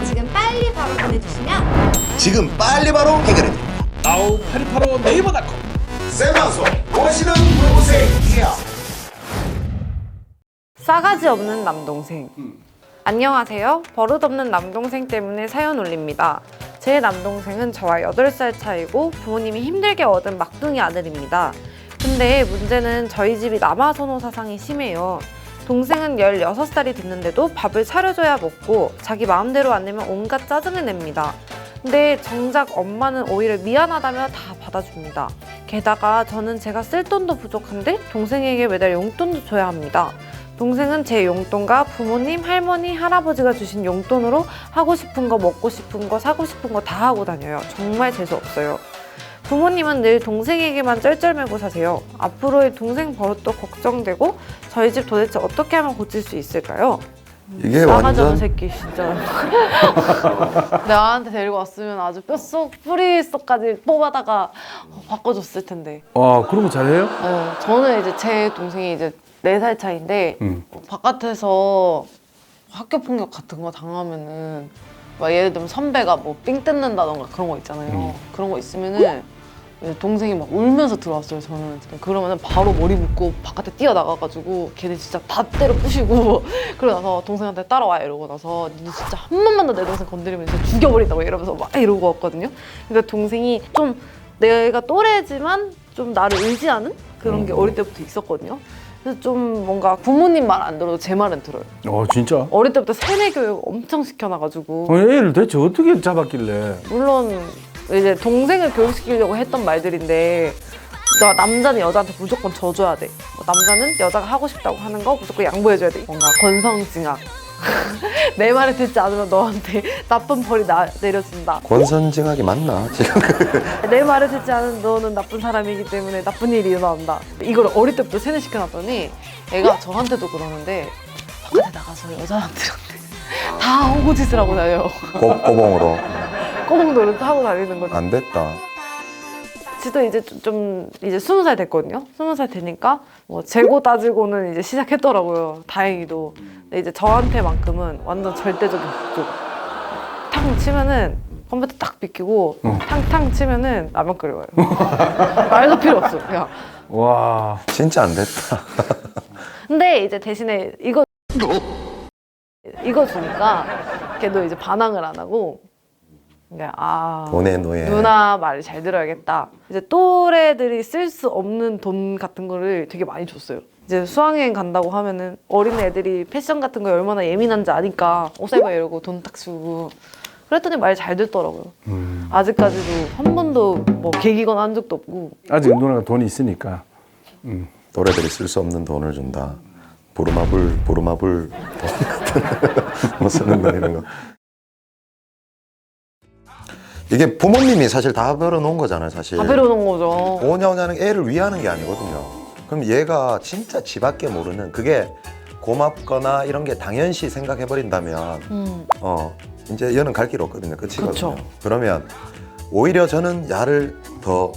지금 빨리 바로 보내주시면
지금 빨리 바로 해결해드립니다.
아우 8285 네이버닷컴.
생방송 보시는 분이야.
싸가지 없는 남동생. 안녕하세요. 버릇없는 남동생 때문에 사연 올립니다. 제 남동생은 저와 8살 차이고 부모님이 힘들게 얻은 막둥이 아들입니다. 근데 문제는 저희 집이 남아선호 사상이 심해요. 동생은 16살이 됐는데도 밥을 차려줘야 먹고 자기 마음대로 안 내면 온갖 짜증을 냅니다. 근데 정작 엄마는 오히려 미안하다며 다 받아줍니다. 게다가 저는 제가 쓸 돈도 부족한데 동생에게 매달 용돈도 줘야 합니다. 동생은 제 용돈과 부모님, 할머니, 할아버지가 주신 용돈으로 하고 싶은 거, 먹고 싶은 거, 사고 싶은 거 다 하고 다녀요. 정말 재수없어요. 부모님은 늘 동생에게만 쩔쩔매고 사세요. 앞으로의 동생 버릇도 걱정되고 저희 집 도대체 어떻게 하면 고칠 수 있을까요?
이게
나가자는
완전
새끼 진짜. 나한테 데리고 왔으면 아주 뼛속 뿌리속까지 뽑아다가 바꿔줬을 텐데.
그런 거 잘해요?
저는 이제 제 동생이 이제 4살 차인데 바깥에서 학교 폭력 같은 거 당하면은 막 예를 들면 선배가 뭐 삥 뜯는다던가 그런 거 있잖아요. 그런 거 있으면은 이제 동생이 막 울면서 들어왔어요. 저는 그러면은 바로 머리 묶고 바깥에 뛰어나가가지고 걔네 진짜 다 때려 부시고 그러고 나서 동생한테 따라와 이러고 나서 너 진짜 한 번만 더 내 동생 건드리면 진짜 죽여버린다고 이러면서 막 이러고 왔거든요. 그러니까 동생이 좀 내가 또래지만 좀 나를 의지하는 그런 게 어릴 때부터 있었거든요. 그래서 좀 뭔가 부모님 말 안 들어도 제 말은 들어요.
진짜?
어릴 때부터 세뇌 교육 엄청 시켜놔가지고
애를 대체 어떻게 잡았길래?
물론 이제 동생을 교육시키려고 했던 말들인데 남자는 여자한테 무조건 져줘야 돼. 남자는 여자가 하고 싶다고 하는 거 무조건 양보해줘야 돼. 뭔가 권성징악. 내 말을 듣지 않으면 너한테 나쁜 벌이 내려진다.
권선징악이 맞나 지금?
내 말을 듣지 않은 너는 나쁜 사람이기 때문에 나쁜 일이 일어난다. 이걸 어릴 때부터 세뇌시켜놨더니 애가 저한테도 그러는데 바깥에 나가서 여자한테한테 다 호구짓을 하고 다녀요.
꼬봉으로
꼬봉노릇 하고 다니는 거죠.
안 됐다.
지도 이제 좀 이제 20살 됐거든요. 20살 되니까 뭐 재고 따지고는 이제 시작했더라고요. 다행히도. 근데 이제 저한테만큼은 완전 절대적인 북쪽. 탕 치면은 컴퓨터 딱 비키고 탕탕 치면은 라면 끓여요. 말도 필요 없어. 그냥.
와.
진짜 안 됐다.
근데 이제 대신에 이거 주니까 걔도 이제 반항을 안 하고 그러니까
돈의 노예.
누나 말을 잘 들어야겠다. 이제 또래들이 쓸 수 없는 돈 같은 거를 되게 많이 줬어요. 이제 수학여행 간다고 하면은 어린 애들이 패션 같은 거에 얼마나 예민한지 아니까 옷 사입어 이러고 돈 딱 주고 그랬더니 말 잘 듣더라고요. 아직까지도 한 번도 뭐 개기거나 한 적도 없고.
아직 누나가 돈이 있으니까.
노래들이 쓸 수 없는 돈을 준다. 보르마불 돈 같은 뭐 쓰는 거 이런 거. 이게 부모님이 사실 다 벌어놓은 거잖아요, 사실.
다 배려놓은 거죠.
오냐오냐는 애를 위하는 게 아니거든요. 그럼 얘가 진짜 지밖에 모르는 그게 고맙거나 이런 게 당연시 생각해버린다면 이제 얘는 갈 길 없거든요. 끝이거든요.
그쵸.
그러면 오히려 저는 야를 더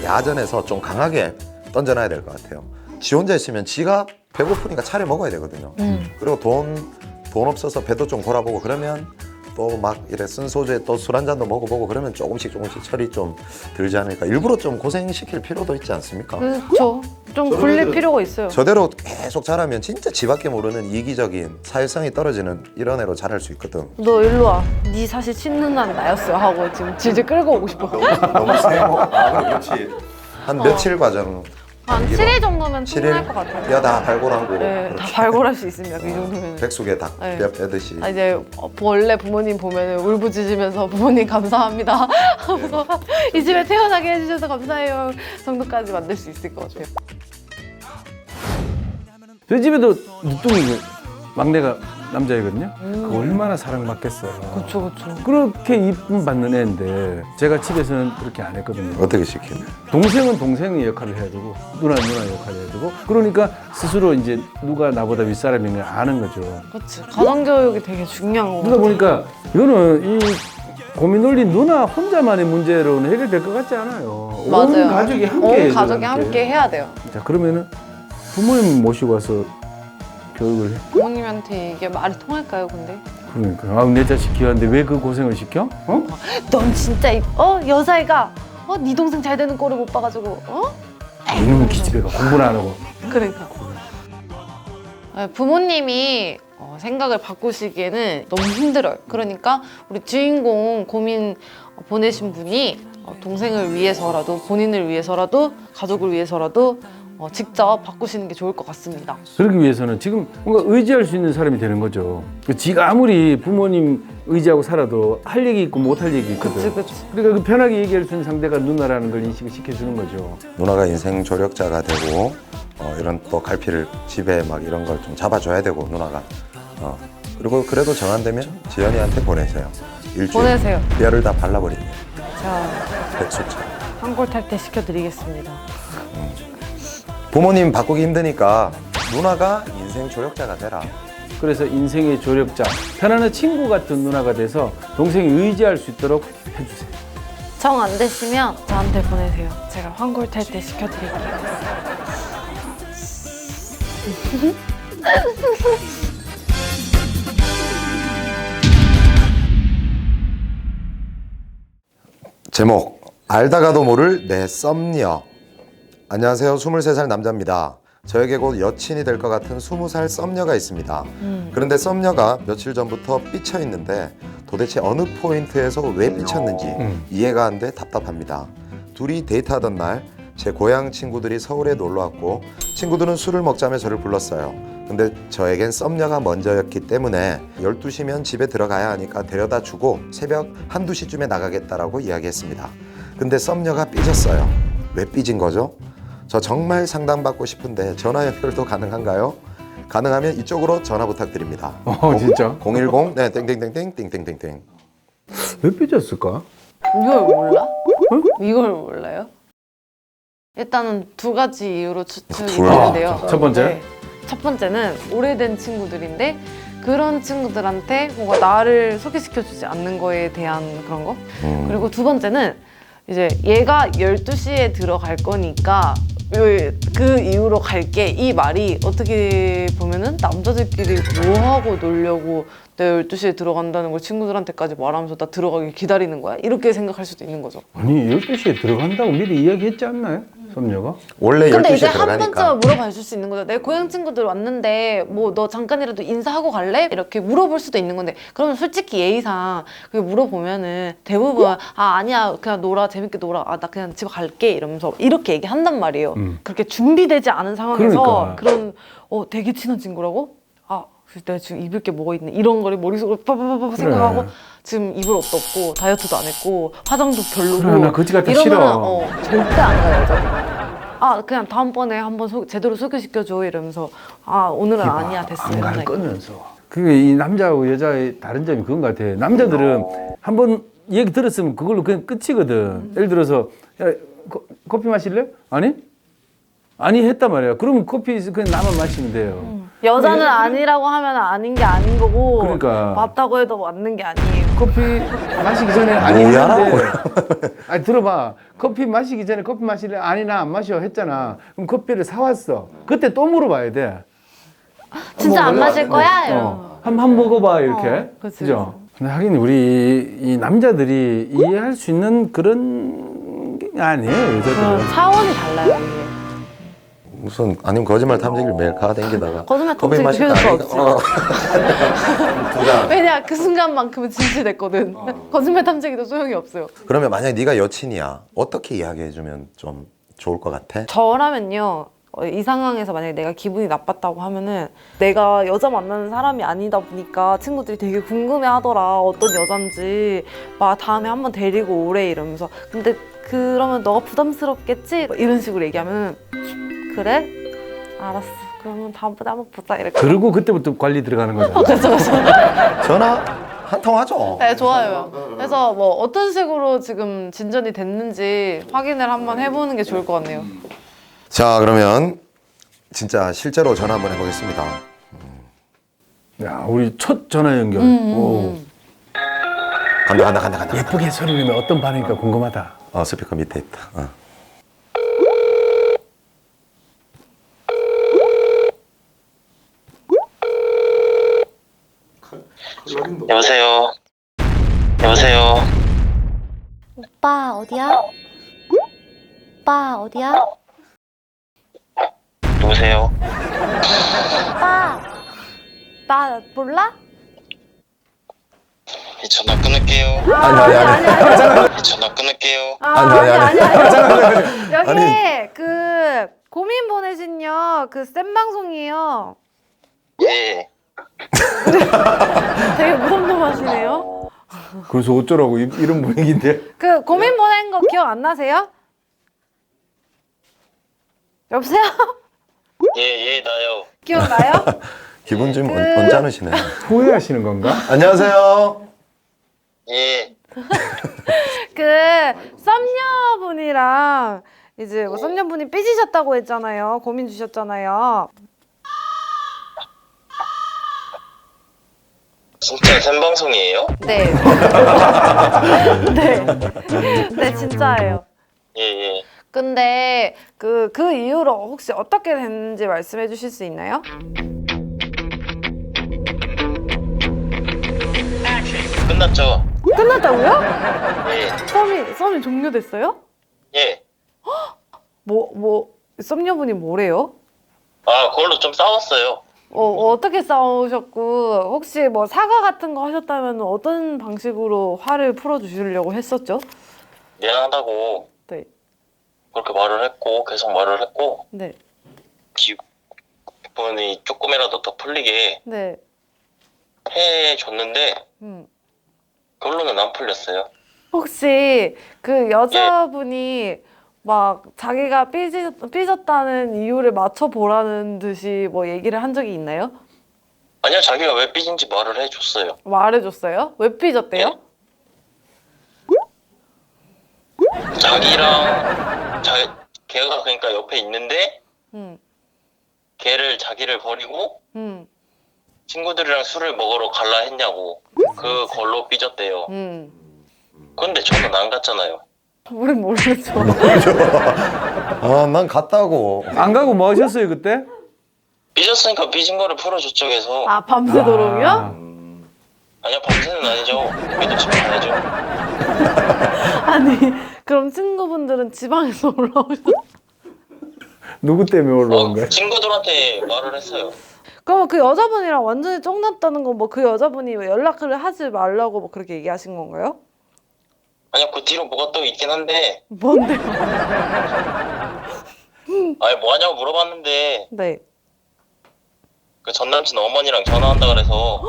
야전에서 좀 강하게 던져놔야 될 것 같아요. 지 혼자 있으면 지가 배고프니까 차려 먹어야 되거든요. 그리고 돈 없어서 배도 좀 골아보고 그러면 또 막 이래 쓴 소주에 또 술 한 잔도 먹어보고 그러면 조금씩 철이 좀 들지 않을까. 일부러 좀 고생시킬 필요도 있지 않습니까?
그렇죠. 좀 굴릴 필요가 있어요.
저대로 계속 자라면 진짜 지밖에 모르는 이기적인 사회성이 떨어지는 이런 애로 자랄 수 있거든.
너 일로 와. 네 사실 친누나는 나였어요 하고 지금 질질 끌고 오고 싶어.
너무 세고 그렇지. 한 며칠 과정.
한 7일 정도면 충분할 것 같아요.
뼈 다 발골하고.
네, 다 발골할 수 있습니다. 이 정도면.
백숙에 닭
네.
뼈 빼듯이.
이제 원래 부모님 보면 울부짖으면서 부모님 감사합니다 하면서 이 집에 태어나게 해주셔서 감사해요 정도까지 만들 수 있을 것 같아요.
저희 집에도 늦둥이 막내가 남자이거든요. 그 얼마나 사랑받겠어요.
그쵸.
그렇게 이쁨 받는 애인데 제가 집에서는 그렇게 안 했거든요.
어떻게 시키냐?
동생은 동생의 역할을 해야 되고 누나는 누나의 역할을 해야 되고 그러니까 스스로 이제 누가 나보다 윗사람인 걸 아는 거죠.
그치. 가정교육이 되게 중요한 거
그러다
같아요.
보니까 이거는 이 고민 논리 누나 혼자만의 문제로는 해결될 것 같지 않아요.
맞아요.
온 가족이 함께
온
해줘야
가족이
함께.
함께 해야 돼요.
자 그러면은 부모님 모시고 와서 교육을 해.
부모님한테 이게 말이 통할까요 근데?
그러니까 내 자식 귀한데 왜 그 고생을 시켜? 어?
넌 진짜 여자애가 네 동생 잘 되는 꼴을 못 봐가지고
이놈의 기집애가 공부를 안 하고.
그러니까 부모님이 생각을 바꾸시기에는 너무 힘들어요. 그러니까 우리 주인공 고민 보내신 분이 동생을 위해서라도 본인을 위해서라도 가족을 위해서라도 직접 바꾸시는 게 좋을 것 같습니다.
그러기 위해서는 지금 뭔가 의지할 수 있는 사람이 되는 거죠. 지가 아무리 부모님 의지하고 살아도 할 얘기 있고 못 할 얘기 있거든.
그치.
그러니까 그 편하게 얘기할 수 있는 상대가 누나라는 걸 인식을 시켜주는 거죠.
누나가 인생 조력자가 되고 이런 또 갈피를 집에 막 이런 걸 좀 잡아줘야 되고 누나가 그리고 그래도 정 안 되면 지연이한테 보내세요. 일주일
보내세요.
뼈를 다 발라버리네.
자,
백수처럼.
한골 탈퇴 시켜드리겠습니다.
부모님 바꾸기 힘드니까 누나가 인생 조력자가 되라.
그래서 인생의 조력자, 편안한 친구 같은 누나가 돼서 동생이 의지할 수 있도록 해주세요.
정 안 되시면 저한테 보내세요. 제가 환골 탈때 시켜드릴게요.
제목 알다가도 모를 내 썸녀. 안녕하세요. 23살 남자입니다. 저에게 곧 여친이 될 것 같은 20살 썸녀가 있습니다. 그런데 썸녀가 며칠 전부터 삐쳐 있는데 도대체 어느 포인트에서 왜 삐쳤는지 이해가 안 돼 답답합니다. 둘이 데이트하던 날 제 고향 친구들이 서울에 놀러 왔고 친구들은 술을 먹자며 저를 불렀어요. 근데 저에겐 썸녀가 먼저였기 때문에 12시면 집에 들어가야 하니까 데려다 주고 새벽 1~2시쯤에 나가겠다라고 이야기했습니다. 근데 썸녀가 삐졌어요. 왜 삐진 거죠? 저 정말 상담받고 싶은데 전화 연결도 가능한가요? 가능하면 이쪽으로 전화 부탁드립니다.
진짜?
010 네 땡땡땡땡 땡땡땡땡.
왜 삐졌을까?
이걸 몰라? 이걸 몰라요? 일단은 두 가지 이유로 추측이
둘.
되는데요.
첫 번째?
네. 첫 번째는 오래된 친구들인데 그런 친구들한테 뭔가 나를 소개시켜주지 않는 거에 대한 그런 거. 그리고 두 번째는 이제 얘가 12시에 들어갈 거니까 그 이후로 갈게 이 말이 어떻게 보면은 남자들끼리 뭐하고 놀려고 내가 12시에 들어간다는 걸 친구들한테까지 말하면서 나 들어가길 기다리는 거야? 이렇게 생각할 수도 있는 거죠.
아니 12시에 들어간다고 미리 이야기했지 않나요? 썸녀가?
원래
근데
12시에
이제 한
들어가니까.
번쯤은 물어봐 줄 수 있는 거죠. 내 고향 친구들 왔는데 뭐 너 잠깐이라도 인사하고 갈래? 이렇게 물어볼 수도 있는 건데 그러면 솔직히 예의상 그게 물어보면은 대부분 아니야 그냥 놀아 재밌게 놀아 나 그냥 집에 갈게 이러면서 이렇게 얘기한단 말이에요. 그렇게 준비되지 않은 상황에서
그러니까.
그런 되게 친한 친구라고? 그래서 내가 지금 입을 게 뭐가 있네 이런 거를 머릿속으로 빠바바바 생각하고 지금 입을 옷도 없고 다이어트도 안 했고 화장도 별로고
그래, 나 그지 같아,
이러면은
싫어.
절대 안 가요. 저는. 그냥 다음번에 한번 제대로 소개시켜줘 이러면서 오늘은 아니야 됐어
말
이러니까.
끊으면서 그게 이 남자하고 여자의 다른 점이 그건 것 같아. 남자들은 한번 얘기 들었으면 그걸로 그냥 끝이거든. 예를 들어서 야, 커피 마실래? 아니 했단 말이야. 그러면 커피 그냥 나만 마시면 돼요.
여자는 아니라고 하면 아닌 게 아닌 거고
그러니까.
맞다고 해도 맞는 게 아니에요.
커피 마시기 전에 아니
뭐야?
했는데 아니 들어봐. 커피 마시기 전에 커피 마실래? 아니 나 안 마셔 했잖아. 그럼 커피를 사왔어. 그때 또 물어봐야 돼.
진짜 안 마실 거야? 이러면.
한번 먹어봐 이렇게.
그치,
그죠? 근데 하긴 우리 이 남자들이 이해할 수 있는 그런 게 아니에요 여자들은.
차원이 달라요 이게.
무슨 아니면 거짓말 탐지기를 매일 가다니다가
거짓말
커피
탐지기
마실까?
필요가 없지.
두장.
왜냐 그 순간만큼은 진실됐거든. 거짓말 탐지기도 소용이 없어요.
그러면 만약에 네가 여친이야 어떻게 이야기해주면 좀 좋을 것 같아?
저라면요 이 상황에서 만약에 내가 기분이 나빴다고 하면은 내가 여자 만나는 사람이 아니다 보니까 친구들이 되게 궁금해하더라 어떤 여잔지 막 다음에 한번 데리고 오래 이러면서 근데 그러면 너가 부담스럽겠지? 뭐 이런 식으로 얘기하면 그래? 알았어 그러면 다음번에 한번 보자 이렇게.
그리고 그때부터 관리 들어가는 거잖아.
그렇죠.
전화 한 통 하죠.
네, 좋아요. 그래서 뭐 어떤 식으로 지금 진전이 됐는지 확인을 한번 해보는 게 좋을 것 같네요.
자 그러면 진짜 실제로 전화 한번 해보겠습니다.
야 우리 첫 전화 연결. 오.
간다.
예쁘게 소리 내면 어떤 반응일까 궁금하다.
스피커 밑에 있다.
여보세요. 여보세요.
오빠 어디야? 오빠 어디야?
누구세요?
오빠 나 몰라?
이 전화 끊을게요.
아니.
이 전화 끊을게요.
아니.
여기 그 고민 보내신요 그 센 방송이에요.
예.
되게 무덤덤하시네요.
그래서 어쩌라고 이런 분위기인데.
그 고민 보낸 거 기억 안 나세요? 여보세요?
예, 나요.
기억나요?
기분 좀 언짢으시네.
후회하시는 건가?
안녕하세요.
예.
그 썸녀분이랑 이제 뭐 썸녀분이 삐지셨다고 했잖아요. 고민 주셨잖아요.
진짜 생방송이에요?
네. 네. 네, 진짜예요.
예, 예.
근데 그 이후로 혹시 어떻게 됐는지 말씀해 주실 수 있나요?
끝났죠?
끝났다고요?
예,
썸이 종료됐어요?
예.
썸녀분이 뭐래요?
아, 그걸로 좀 싸웠어요.
어떻게 싸우셨고, 혹시 뭐 사과 같은 거 하셨다면 어떤 방식으로 화를 풀어주시려고 했었죠?
미안하다고
네.
그렇게 말을 했고, 계속 말을 했고,
네.
기분이 조금이라도 더 풀리게
네.
해줬는데, 그걸로는 안 풀렸어요.
혹시 그 여자분이 막 자기가 삐졌다는 이유를 맞춰보라는 듯이 뭐 얘기를 한 적이 있나요?
아니요, 자기가 왜 삐진지 말을 해줬어요.
말해줬어요? 왜 삐졌대요?
자기랑 걔가 그러니까 옆에 있는데
음.
걔를 자기를 버리고
음.
친구들이랑 술을 먹으러 갈라 했냐고 그걸로 삐졌대요. 근데 저는 안 갔잖아요.
우린 모르겠죠.
아, 난 갔다고.
안 가고 뭐 하셨어요 그때?
삐졌으니까 삐진 거를 풀어줬죠. 계속.
아, 밤새도록이요?
아니요, 밤새는 아니죠. 그래도 집에 가야죠.
아니, 그럼 친구분들은 지방에서 올라오셨...
누구 때문에 올라온 거예요?
친구들한테 말을 했어요.
그럼 그 여자분이랑 완전히 쫑났다는 건 뭐 그 여자분이 왜 연락을 하지 말라고 뭐 그렇게 얘기하신 건가요?
아니요, 그 뒤로 뭐가 또 있긴 한데
뭔데요?
아니 뭐 하냐고 물어봤는데
네.
그 전남친 어머니랑 전화한다 그래서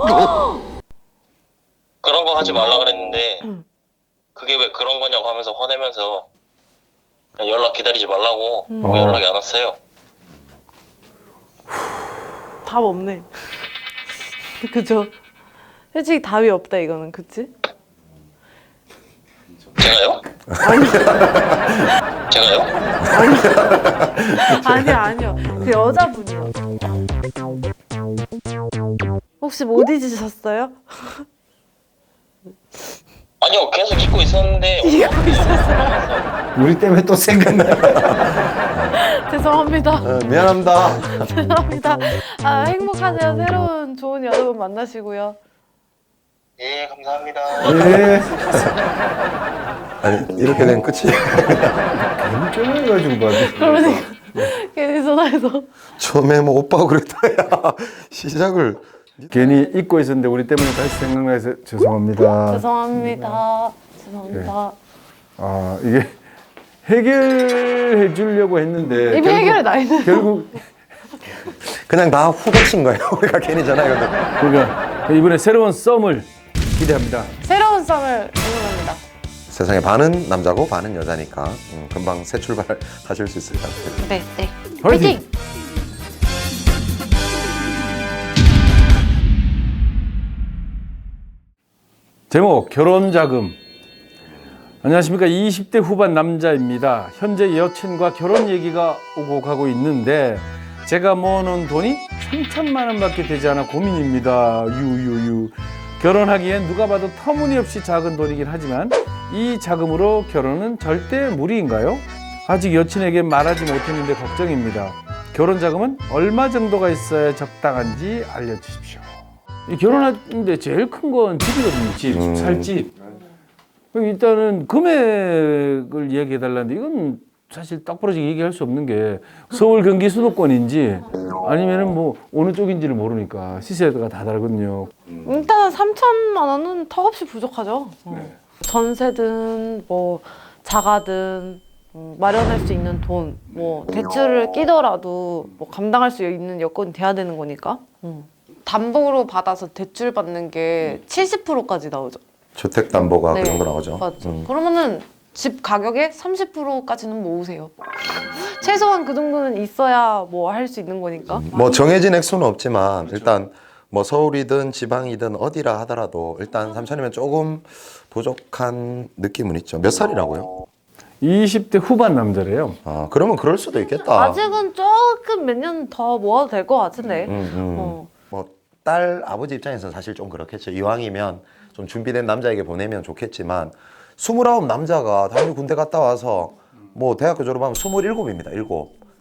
그런 거 하지 말라 그랬는데 그게 왜 그런 거냐고 하면서 화내면서 그냥 연락 기다리지 말라고 뭐 연락이 안 왔어요.
답 없네. 그죠? 솔직히 답이 없다 이거는, 그치?
제가요? 제가요?
아니요. 그 여자분이요. 혹시 못 잊으셨어요?
아니요, 계속 잊고 있었는데
우리 때문에 또 생각나요.
죄송합니다.
미안합니다.
죄송합니다. 아, 행복하세요. 새로운 좋은 여러분 만나시고요.
예, 감사합니다.
예.
아니, 이렇게 되면 끝이에요.
쫄려가지고 봐.
그러니까 괜히 전화해서.
처음에 뭐 오빠가 그랬다. 야. 시작을.
괜히 잊고 있었는데 우리 때문에 다시 생각나서 죄송합니다.
죄송합니다. 죄송합니다.
아 이게 해결해 주려고 했는데
이미 해결의 나이는
결국
그냥 다 후배친 거예요. 우리가 괜히 전화해서.
그러니까 이번에 새로운 썸을 기대합니다.
새로운 썸을 응원합니다.
세상에 반은 남자고 반은 여자니까 금방 새 출발 하실 수 있을 것 같아요.
네.
화이팅! 제목 결혼 자금. 안녕하십니까. 20대 후반 남자입니다. 현재 여친과 결혼 얘기가 오고 가고 있는데 제가 모으는 돈이 3천만 원밖에 되지 않아 고민입니다. 유유유. 결혼하기엔 누가 봐도 터무니없이 작은 돈이긴 하지만 이 자금으로 결혼은 절대 무리인가요? 아직 여친에게 말하지 못했는데 걱정입니다. 결혼 자금은 얼마 정도가 있어야 적당한지 알려주십시오. 이 결혼하는데 제일 큰 건 집이거든요. 집, 살 집. 일단은 금액을 이야기해달라는데 이건 사실 딱 부러지게 얘기할 수 없는 게 서울 경기 수도권인지 아니면은 뭐 어느 쪽인지를 모르니까 시세가 다 다르거든요.
일단은 3천만 원은 턱없이 부족하죠. 전세든 뭐 자가든 마련할 수 있는 돈, 뭐 대출을 끼더라도 뭐 감당할 수 있는 여건이 돼야 되는 거니까. 담보로 받아서 대출 받는 게 70%까지 나오죠.
주택담보가
네.
그 정도 나오죠.
맞죠. 그러면은 집 가격의 30%까지는 모으세요. 최소한 그 정도는 있어야 뭐 할 수 있는 거니까.
뭐 정해진 액수는 없지만 일단 뭐 서울이든 지방이든 어디라 하더라도 일단 3천이면 조금 부족한 느낌은 있죠. 몇 살이라고요?
20대 후반 남자래요.
아, 그러면 그럴 수도 있겠다.
아직은 조금 몇 년 더 모아도 될 것 같은데.
뭐 딸 아버지 입장에서 사실 좀 그렇겠죠. 이왕이면 좀 준비된 남자에게 보내면 좋겠지만 29 남자가 당연히 군대 갔다 와서 뭐 대학교 졸업하면 27입니다. 7.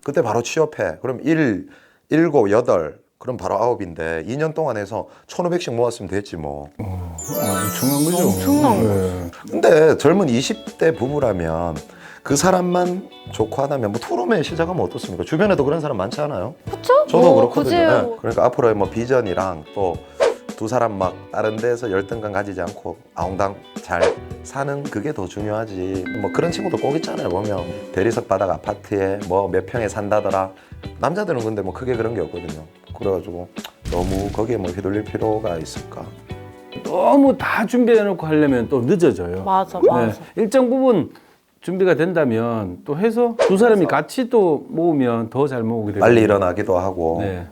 그때 바로 취업해. 그럼 1, 7, 8 그럼 바로 9인데 2년 동안 해서 1,500씩 모았으면 됐지 뭐.
엄청난 거죠.
엄청난
네.
근데 젊은 20대 부부라면 그 사람만 좋고 하다면 뭐 투룸에 시작하면 어떻습니까? 주변에도 그런 사람 많지 않아요?
그쵸?
저도
뭐
그렇거든요.
굳이
네.
뭐
그러니까 앞으로의 뭐 비전이랑 또 두 사람 막 다른 데서 열등감 가지지 않고 아웅당 잘 사는 그게 더 중요하지. 뭐 그런 친구도 꼭 있잖아요. 보면 대리석 바닥 아파트에 뭐 몇 평에 산다더라. 남자들은 근데 뭐 크게 그런 게 없거든요. 그래가지고 너무 거기에 뭐 휘둘릴 필요가 있을까?
너무 다 준비해놓고 하려면 또 늦어져요.
맞아.
일정 부분 준비가 된다면 또 해서 두 사람이 같이 또 모으면 더 잘 모으게 되고.
빨리 일어나기도 하고.
네.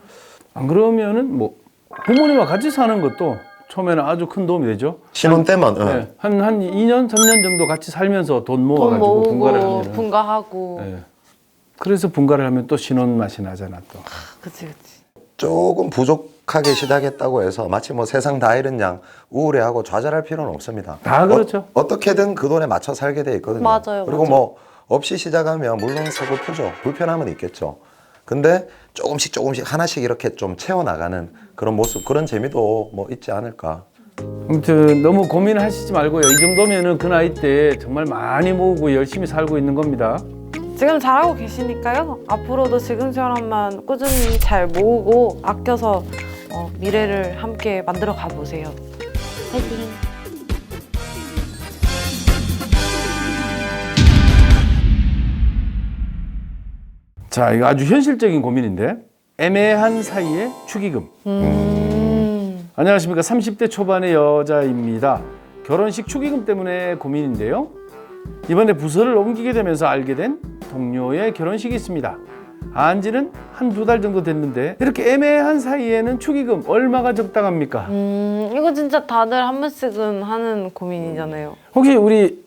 안 그러면은 뭐 부모님과 같이 사는 것도 처음에는 아주 큰 도움이 되죠.
신혼 때만. 응.
네. 한 2년, 3년 정도 같이 살면서 돈
돈
모아가지고 분가를
모으고
하면.
분가하고.
네. 그래서 분가를 하면 또 신혼 맛이 나잖아 또.
그치.
조금 부족하게 시작했다고 해서 마치 뭐 세상 다 잃은 양 우울해하고 좌절할 필요는 없습니다.
다 그렇죠.
어떻게든 그 돈에 맞춰 살게 돼 있거든요.
맞아요,
그리고
맞아요.
뭐 없이 시작하면 물론 서글프죠. 불편함은 있겠죠. 근데 조금씩 하나씩 이렇게 좀 채워나가는 그런 모습, 그런 재미도 뭐 있지 않을까.
아무튼 너무 고민하시지 말고요. 이 정도면은 그 나이 때 정말 많이 모으고 열심히 살고 있는 겁니다.
지금 잘하고 계시니까요. 앞으로도 지금처럼만 꾸준히 잘 모으고 아껴서 미래를 함께 만들어 가보세요.
파이팅.
자, 이거 아주 현실적인 고민인데 애매한 사이의 축의금. 안녕하십니까. 30대 초반의 여자입니다. 결혼식 축의금 때문에 고민인데요. 이번에 부서를 옮기게 되면서 알게 된 동료의 결혼식이 있습니다. 안지는 한 2달 정도 됐는데 이렇게 애매한 사이에는 축의금 얼마가 적당합니까?
이거 진짜 다들 한 번씩은 하는 고민이잖아요.
혹시 우리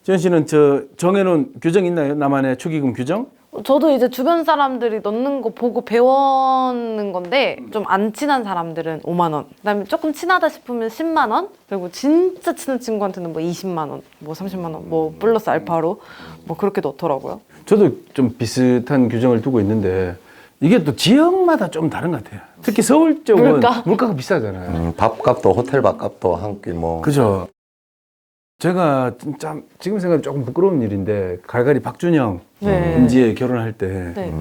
지연 씨는 저 정해놓은 규정 있나요? 나만의 축의금 규정?
저도 이제 주변 사람들이 넣는 거 보고 배우는 건데 좀 안 친한 사람들은 5만 원, 그다음에 조금 친하다 싶으면 10만 원, 그리고 진짜 친한 친구한테는 뭐 20만 원, 뭐 30만 원, 뭐 플러스 알파로 뭐 그렇게 넣더라고요.
저도 좀 비슷한 규정을 두고 있는데 이게 또 지역마다 좀 다른 것 같아요. 특히 서울 쪽은 물가가 비싸잖아요.
밥값도 호텔 밥값도 한 끼 뭐.
그죠. 제가 진짜 지금 생각하면 조금 부끄러운 일인데 갈갈이 박준영,
네.
김지혜 결혼할 때
네.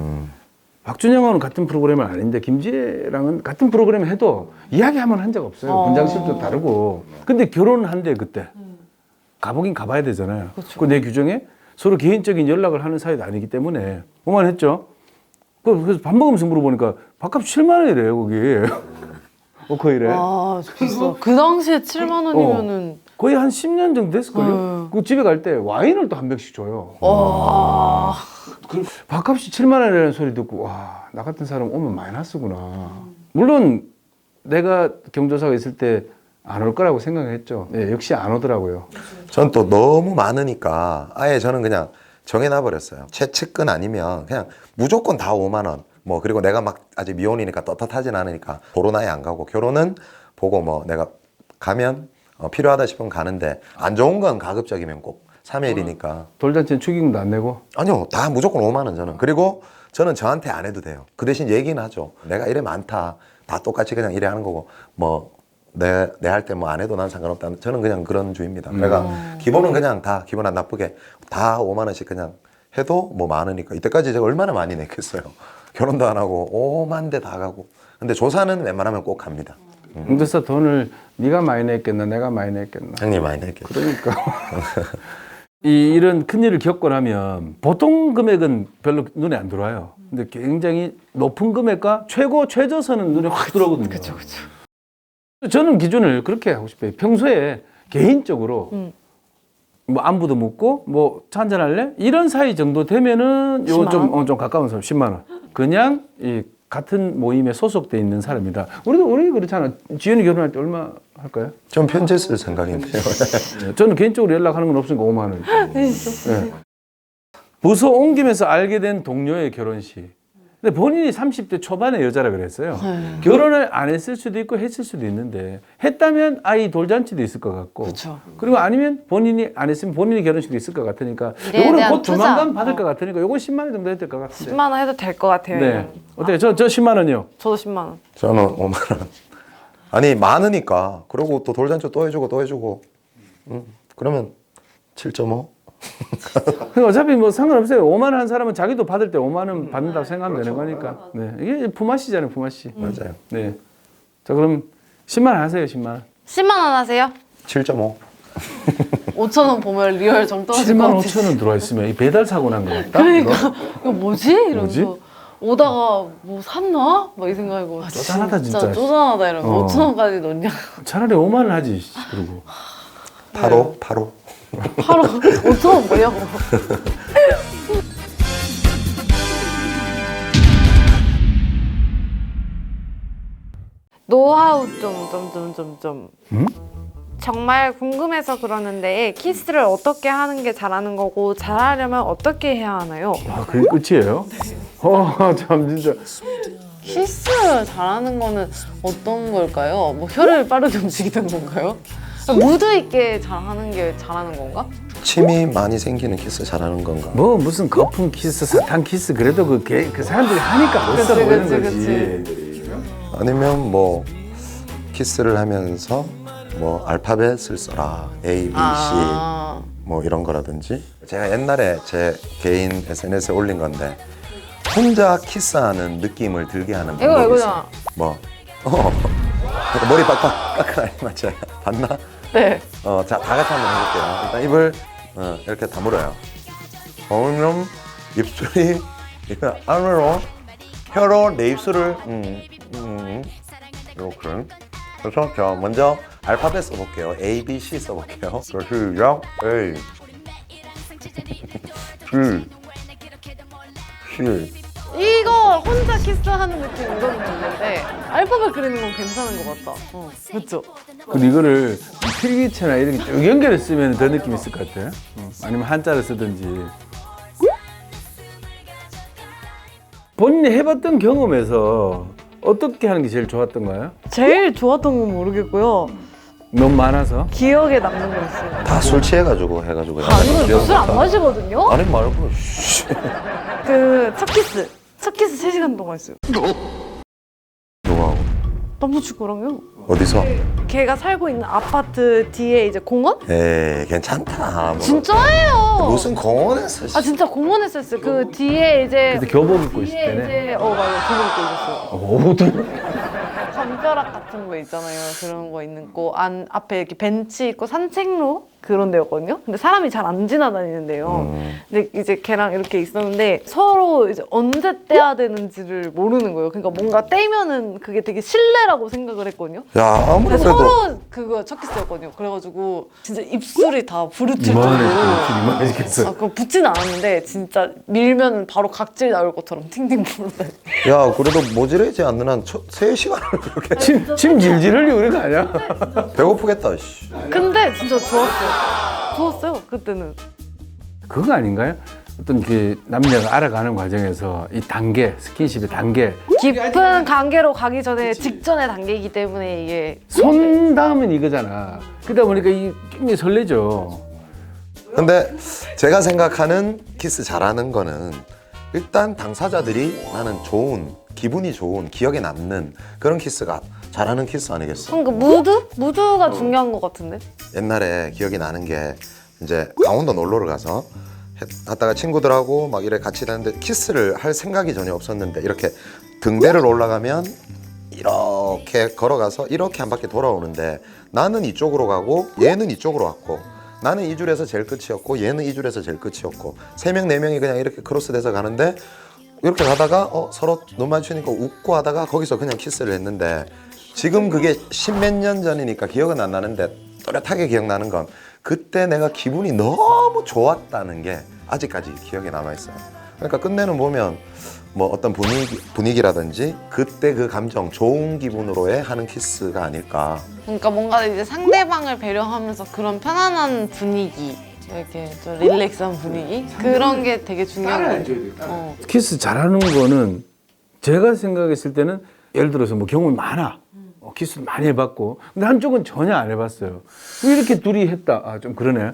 박준영하고는 같은 프로그램은 아닌데 김지혜랑은 같은 프로그램 해도 이야기 한번 한 적 없어요. 분장실도 다르고. 근데 결혼한대 그때. 가보긴 가봐야 되잖아요. 그 내 규정에 서로 개인적인 연락을 하는 사이도 아니기 때문에 오만했죠. 그래서 밥 먹으면서 물어보니까 밥값 7만 원이래요 거기. 오커일에.
아 비싸. 그 당시에 7만 원이면은
거의 한 10년 정도 됐을걸요. 그 집에 갈 때 와인을 또 한 병씩 줘요. 그 밥값이 7만 원이라는 소리 듣고 와, 나 같은 사람 오면 마이너스구나. 물론 내가 경조사가 있을 때 안 올 거라고 생각했죠. 네, 역시 안 오더라고요.
전 또 너무 많으니까 아예 저는 그냥 정해놔 버렸어요. 최측근 아니면 그냥 무조건 다 5만 원. 뭐 그리고 내가 막 아직 미혼이니까 떳떳하진 않으니까 도로나에 안 가고 결혼은 보고 뭐 내가 가면 필요하다 싶으면 가는데 안 좋은 건 가급적이면 꼭 3일이니까.
돌잔치는 축의금도 안 내고.
아니요, 다 무조건 5만 원 저는. 그리고 저는 저한테 안 해도 돼요. 그 대신 얘기는 하죠. 내가 이래 많다. 다 똑같이 그냥 이래 하는 거고 뭐 내 할 때 뭐 안 해도 난 상관없다. 저는 그냥 그런 주의입니다. 그러니까 기본은 그냥 다 기분 안 나쁘게 다 5만 원씩 그냥 해도 뭐 많으니까. 이때까지 제가 얼마나 많이 냈겠어요. 결혼도 안 하고 5만 대 다 가고. 근데 조사는 웬만하면 꼭 갑니다.
그래서 돈을 네가 많이 냈겠나 내가 많이 냈겠나.
형님 많이 냈겠죠.
그러니까 이런 큰일을 겪고 나면 보통 금액은 별로 눈에 안 들어와요. 근데 굉장히 높은 금액과 최저선은 눈에 확 들어오거든요. 그렇죠. 저는 기준을 그렇게 하고 싶어요. 평소에 개인적으로 뭐 안부도 묻고 뭐 차 한잔 할래? 이런 사이 정도 되면은 요거 좀 가까운 사람 10만 원. 그냥 이 같은 모임에 소속돼 있는 사람이다. 우리 그렇잖아. 지연이 결혼할 때 얼마 할까요?
전 편지 쓸 생각인데요.
저는 개인적으로 연락하는 건 없으니까 5만 원. 네. 부서 옮기면서 알게 된 동료의 결혼식. 근데 본인이 30대 초반의 여자라 그랬어요. 결혼을 안 했을 수도 있고 했을 수도 있는데 했다면 아이 돌잔치도 있을 것 같고 그리고 아니면 본인이 안 했으면 본인이 결혼식도 있을 것 같으니까
미래에
요거는
대한
곧 조만간
투자.
받을 것 같으니까 요거 10만 원 정도 해도 될 것 같은데.
10만 원 해도 될 것 같아요.
네.
이거는.
어때요? 저 10만 원이요.
저도 10만 원.
저는 5만 원. 아니 많으니까. 그리고 또 돌잔치 또 해주고. 그러면 7.5.
그러니까 어차피 뭐 상관없어요. 5만 원 한 사람은 자기도 받을 때 5만 원 받는다고 생각하면 되는 거니까. 네. 이게 품앗이잖아요, 품앗이.
맞아요.
네. 자, 그럼 10만 원 하세요, 10만 원.
10만 원 하세요?
7.5.
5천 원 보면 리얼 정 떨어질 것
7만
같아.
5천 원 들어와 있으면 이 배달 사고 난 거 같다.
그러니까 이거 뭐지? 이러면서
뭐지?
오다가 뭐 샀나? 막 이 생각이고 아,
쪼잔하다, 진짜.
쪼잔하다 이러면
어.
5천 원까지 넣냐?
차라리 5만 원 하지. 그리고
8호.
8원 5천 원 뭐냐고. 노하우 좀. 정말 궁금해서 그러는데 키스를 어떻게 하는 게 잘하는 거고 잘하려면 어떻게 해야 하나요?
아, 그게 끝이에요? 참 진짜.
키스를 잘하는 거는 어떤 걸까요? 뭐 혀를 빠르게 움직이는 건가요? 무드 있게 잘하는 게 잘하는 건가?
침이 많이 생기는 키스 잘하는 건가?
뭐 무슨 거품 키스, 사탕 키스 그래도 그 사람들이 하니까 멋있어
그치,
보이는
그치,
거지.
아니면 뭐 키스를 하면서 뭐 알파벳을 써라. A, B, C 뭐 이런 거라든지. 제가 옛날에 제 개인 SNS에 올린 건데 혼자 키스하는 느낌을 들게 하는 방법이 있어요. 뭐? 머리 빡빡 깎아라 이 맞아요. 봤나?
네.
자, 다 같이 한번 해볼게요. 일단 입을 이렇게 다물어요. 그러면 입술이 안으로 혀로 내 입술을 이렇게. 그래서 저 먼저 알파벳 써볼게요. A, B, C 써볼게요. 시작. A, B, C.
이거 혼자 키스하는 느낌 이거는 좋은데 알파벳 그리는 건 괜찮은 것 같다. 그렇죠?
그리고 이거를 필기체나 이런 게 쭉 연결했으면 더 느낌 있을 것 같아. 아니면 한자를 쓰든지. 본인이 해봤던 경험에서 어떻게 하는 게 제일 좋았던가요?
제일 좋았던 건 모르겠고요.
너무 많아서?
기억에 남는 거 있어요.
다 술 취해가지고 해가지고.
아니면 술 안 마시거든요?
아니 말고.
그 첫 키스 3시간 동안 했어요.
누구하고?
남자친구랑요.
어디서?
걔가 살고 있는 아파트 뒤에 이제 공원?
에이 괜찮다. 뭐.
진짜예요.
무슨 공원에서?
아 진짜 공원에서 했어요. 그 뒤에 이제
그때 교복 입고 있을
뒤에
때네.
이제 맞아 교복 입고 있었어요.
오,
담벼락 같은 거 있잖아요. 그런 거 있는 거 앞에 이렇게 벤치 있고 산책로 그런 데였거든요. 근데 사람이 잘 안 지나다니는데요. 근데 이제 걔랑 이렇게 있었는데 서로 이제 언제 떼야 되는지를 모르는 거예요. 그러니까 뭔가 떼면은 그게 되게 실례라고 생각을 했거든요.
야
근데
아무래도
서로 그거 첫 키스였거든요. 그래가지고 진짜 입술이 다 부르칠 정도로
이만해지겠어.
그거 붙진 않았는데 진짜 밀면 바로 각질 나올 것처럼 팅팅 부르다니.
야 그래도 모질하지 않는 한 3시간을 그렇게
침 질질 흘리고 그런 거 아니야?
배고프겠다. 씨.
근데 진짜 좋았어요. 좋았어요 그때는.
그거 아닌가요? 어떤 그 남녀가 알아가는 과정에서 이 단계, 스킨십의 단계.
깊은 관계로 가기 전에 직전의 단계이기 때문에 이게
손 닿으면 이거잖아. 그러다 보니까 이 굉장히 설레죠.
근데 제가 생각하는 키스 잘하는 거는 일단 당사자들이 나는 좋은, 기분이 좋은, 기억에 남는 그런 키스가 잘하는 키스 아니겠어?
그러니까 무드가 중요한 것 같은데.
옛날에 기억이 나는 게 이제 강원도 놀러를 가서 갔다가 친구들하고 막 이래 같이 다녔는데 키스를 할 생각이 전혀 없었는데 이렇게 등대를 올라가면 이렇게 걸어가서 이렇게 한 바퀴 돌아오는데 나는 이쪽으로 가고 얘는 이쪽으로 왔고 나는 이 줄에서 제일 끝이었고 얘는 이 줄에서 제일 끝이었고 3명, 4명이 그냥 이렇게 크로스돼서 가는데 이렇게 가다가 서로 눈 마주치니까 웃고 하다가 거기서 그냥 키스를 했는데 지금 그게 10몇 년 전이니까 기억은 안 나는데 또렷하게 기억나는 건 그때 내가 기분이 너무 좋았다는 게 아직까지 기억에 남아있어요. 그러니까 끝내는 보면 뭐 어떤 분위기라든지 그때 그 감정 좋은 기분으로의 하는 키스가 아닐까.
그러니까 뭔가 이제 상대방을 배려하면서 그런 편안한 분위기, 이렇게 좀 릴렉스한 분위기 그런 게 되게 중요한 것 같아요.
키스 잘하는 거는 제가 생각했을 때는 예를 들어서 뭐 경험이 많아. 키스를 많이 해봤고 근데 한쪽은 전혀 안 해봤어요. 왜 이렇게 둘이 했다? 아 좀 그러네.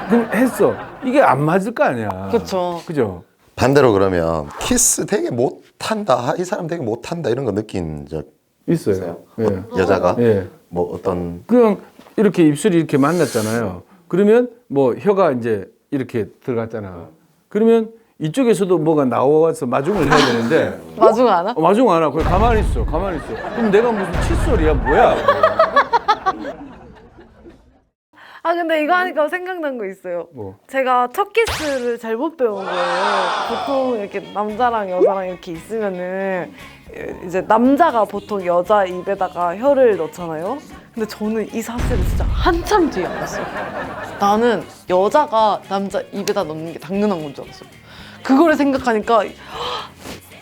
그럼 했어. 이게 안 맞을 거 아니야.
그쵸.
그죠?
반대로 그러면 키스 되게 못한다. 이 사람 되게 못한다. 이런 거 느낀 적
있어요. 예.
여자가
예.
뭐 어떤
그냥 이렇게 입술이 이렇게 만났잖아요. 그러면 뭐 혀가 이제 이렇게 들어갔잖아. 그러면 이쪽에서도 뭐가 나와서 마중을 해야 되는데
마중 안 와?
마중 안 하고 그냥 가만히 있어. 가만히 있어. 그럼 내가 무슨 칫솔이야 뭐야?
아 근데 이거 하니까 생각난 거 있어요.
뭐.
제가 첫 키스를 잘못 배운 거예요. 보통 이렇게 남자랑 여자랑 이렇게 있으면은 이제 남자가 보통 여자 입에다가 혀를 넣잖아요. 근데 저는 이 사실을 진짜 한참 뒤에 알았어요. 나는 여자가 남자 입에다 넣는 게 당연한 건 줄 알았어요. 그거를 생각하니까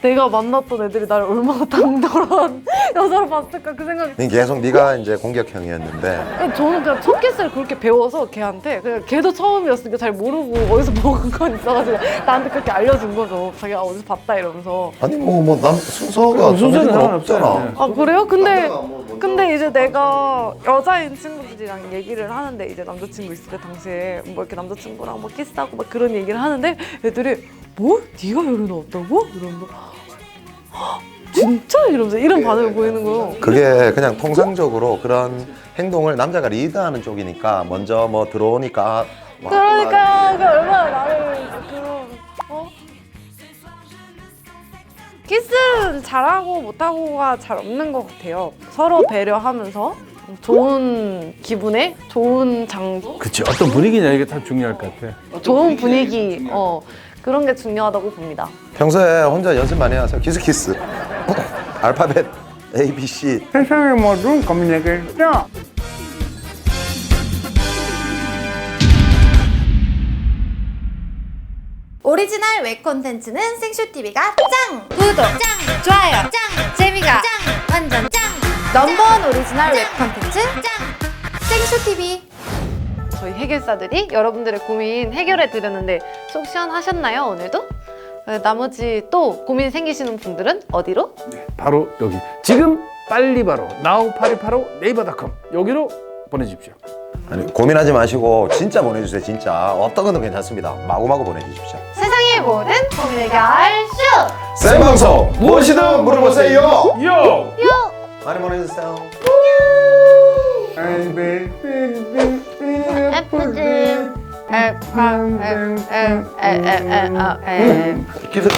내가 만났던 애들이 나를 얼마나 당돌한 여자로 봤을까 그 생각이.
계속 네가 이제 공격형이었는데
저는 그냥 첫 키스를 그렇게 배워서 걔한테 그냥 걔도 처음이었으니까 잘 모르고 어디서 먹은 건 있어가지고 나한테 그렇게 알려준 거죠. 자기가 어디서 봤다 이러면서.
아니 뭐 남 순서가
순서는
정해진 건
상관없잖아.
없잖아.
네.
아 그래요? 근데 이제 내가 여자인 친구들이랑 얘기를 하는데 이제 남자친구 있을 때 당시에 뭐 이렇게 남자친구랑 뭐 키스하고 막 그런 얘기를 하는데 애들이 뭐? 네가 열을 넣었다고? 이러면서 헉, 진짜? 이러면서 이런 반응을 보이는 거예요.
그게 그냥 통상적으로 그런 행동을 남자가 리드하는 쪽이니까 먼저 뭐 들어오니까 와,
그러니까 그 얼마나 나를 그런 키스는 잘하고 못하고가 잘 없는 것 같아요. 서로 배려하면서 좋은 기분에 좋은 장소,
그치. 어떤 분위기냐 이게 다 중요할 것 같아.
좋은 분위기 그런 게 중요하다고 봅니다.
평소에 혼자 연습 많이 하세요. 키스 알파벳 A, B, C
세상의 모든 고민에게
오리지널 웹 콘텐츠는 생쇼TV가 짱! 구독! 짱! 좋아요! 짱! 재미가 짱! 완전 짱! 넘버원 오리지널 웹 콘텐츠 짱! 생쇼TV.
저희 해결사들이 여러분들의 고민 해결해 드렸는데 속 시원하셨나요, 오늘도? 나머지 또 고민 생기시는 분들은 어디로?
바로 여기 지금 빨리 바로 now828 네이버닷컴 여기로 보내주십시오.
아니 고민하지 마시고 진짜 보내주세요. 진짜 어떤 거든 괜찮습니다. 마구마구 보내주십시오.
세상의 모든 고민 해결 쇼!
생방송 무엇이든 물어보세요.
요!
많이 보내주세요.
예쁘지?
키스.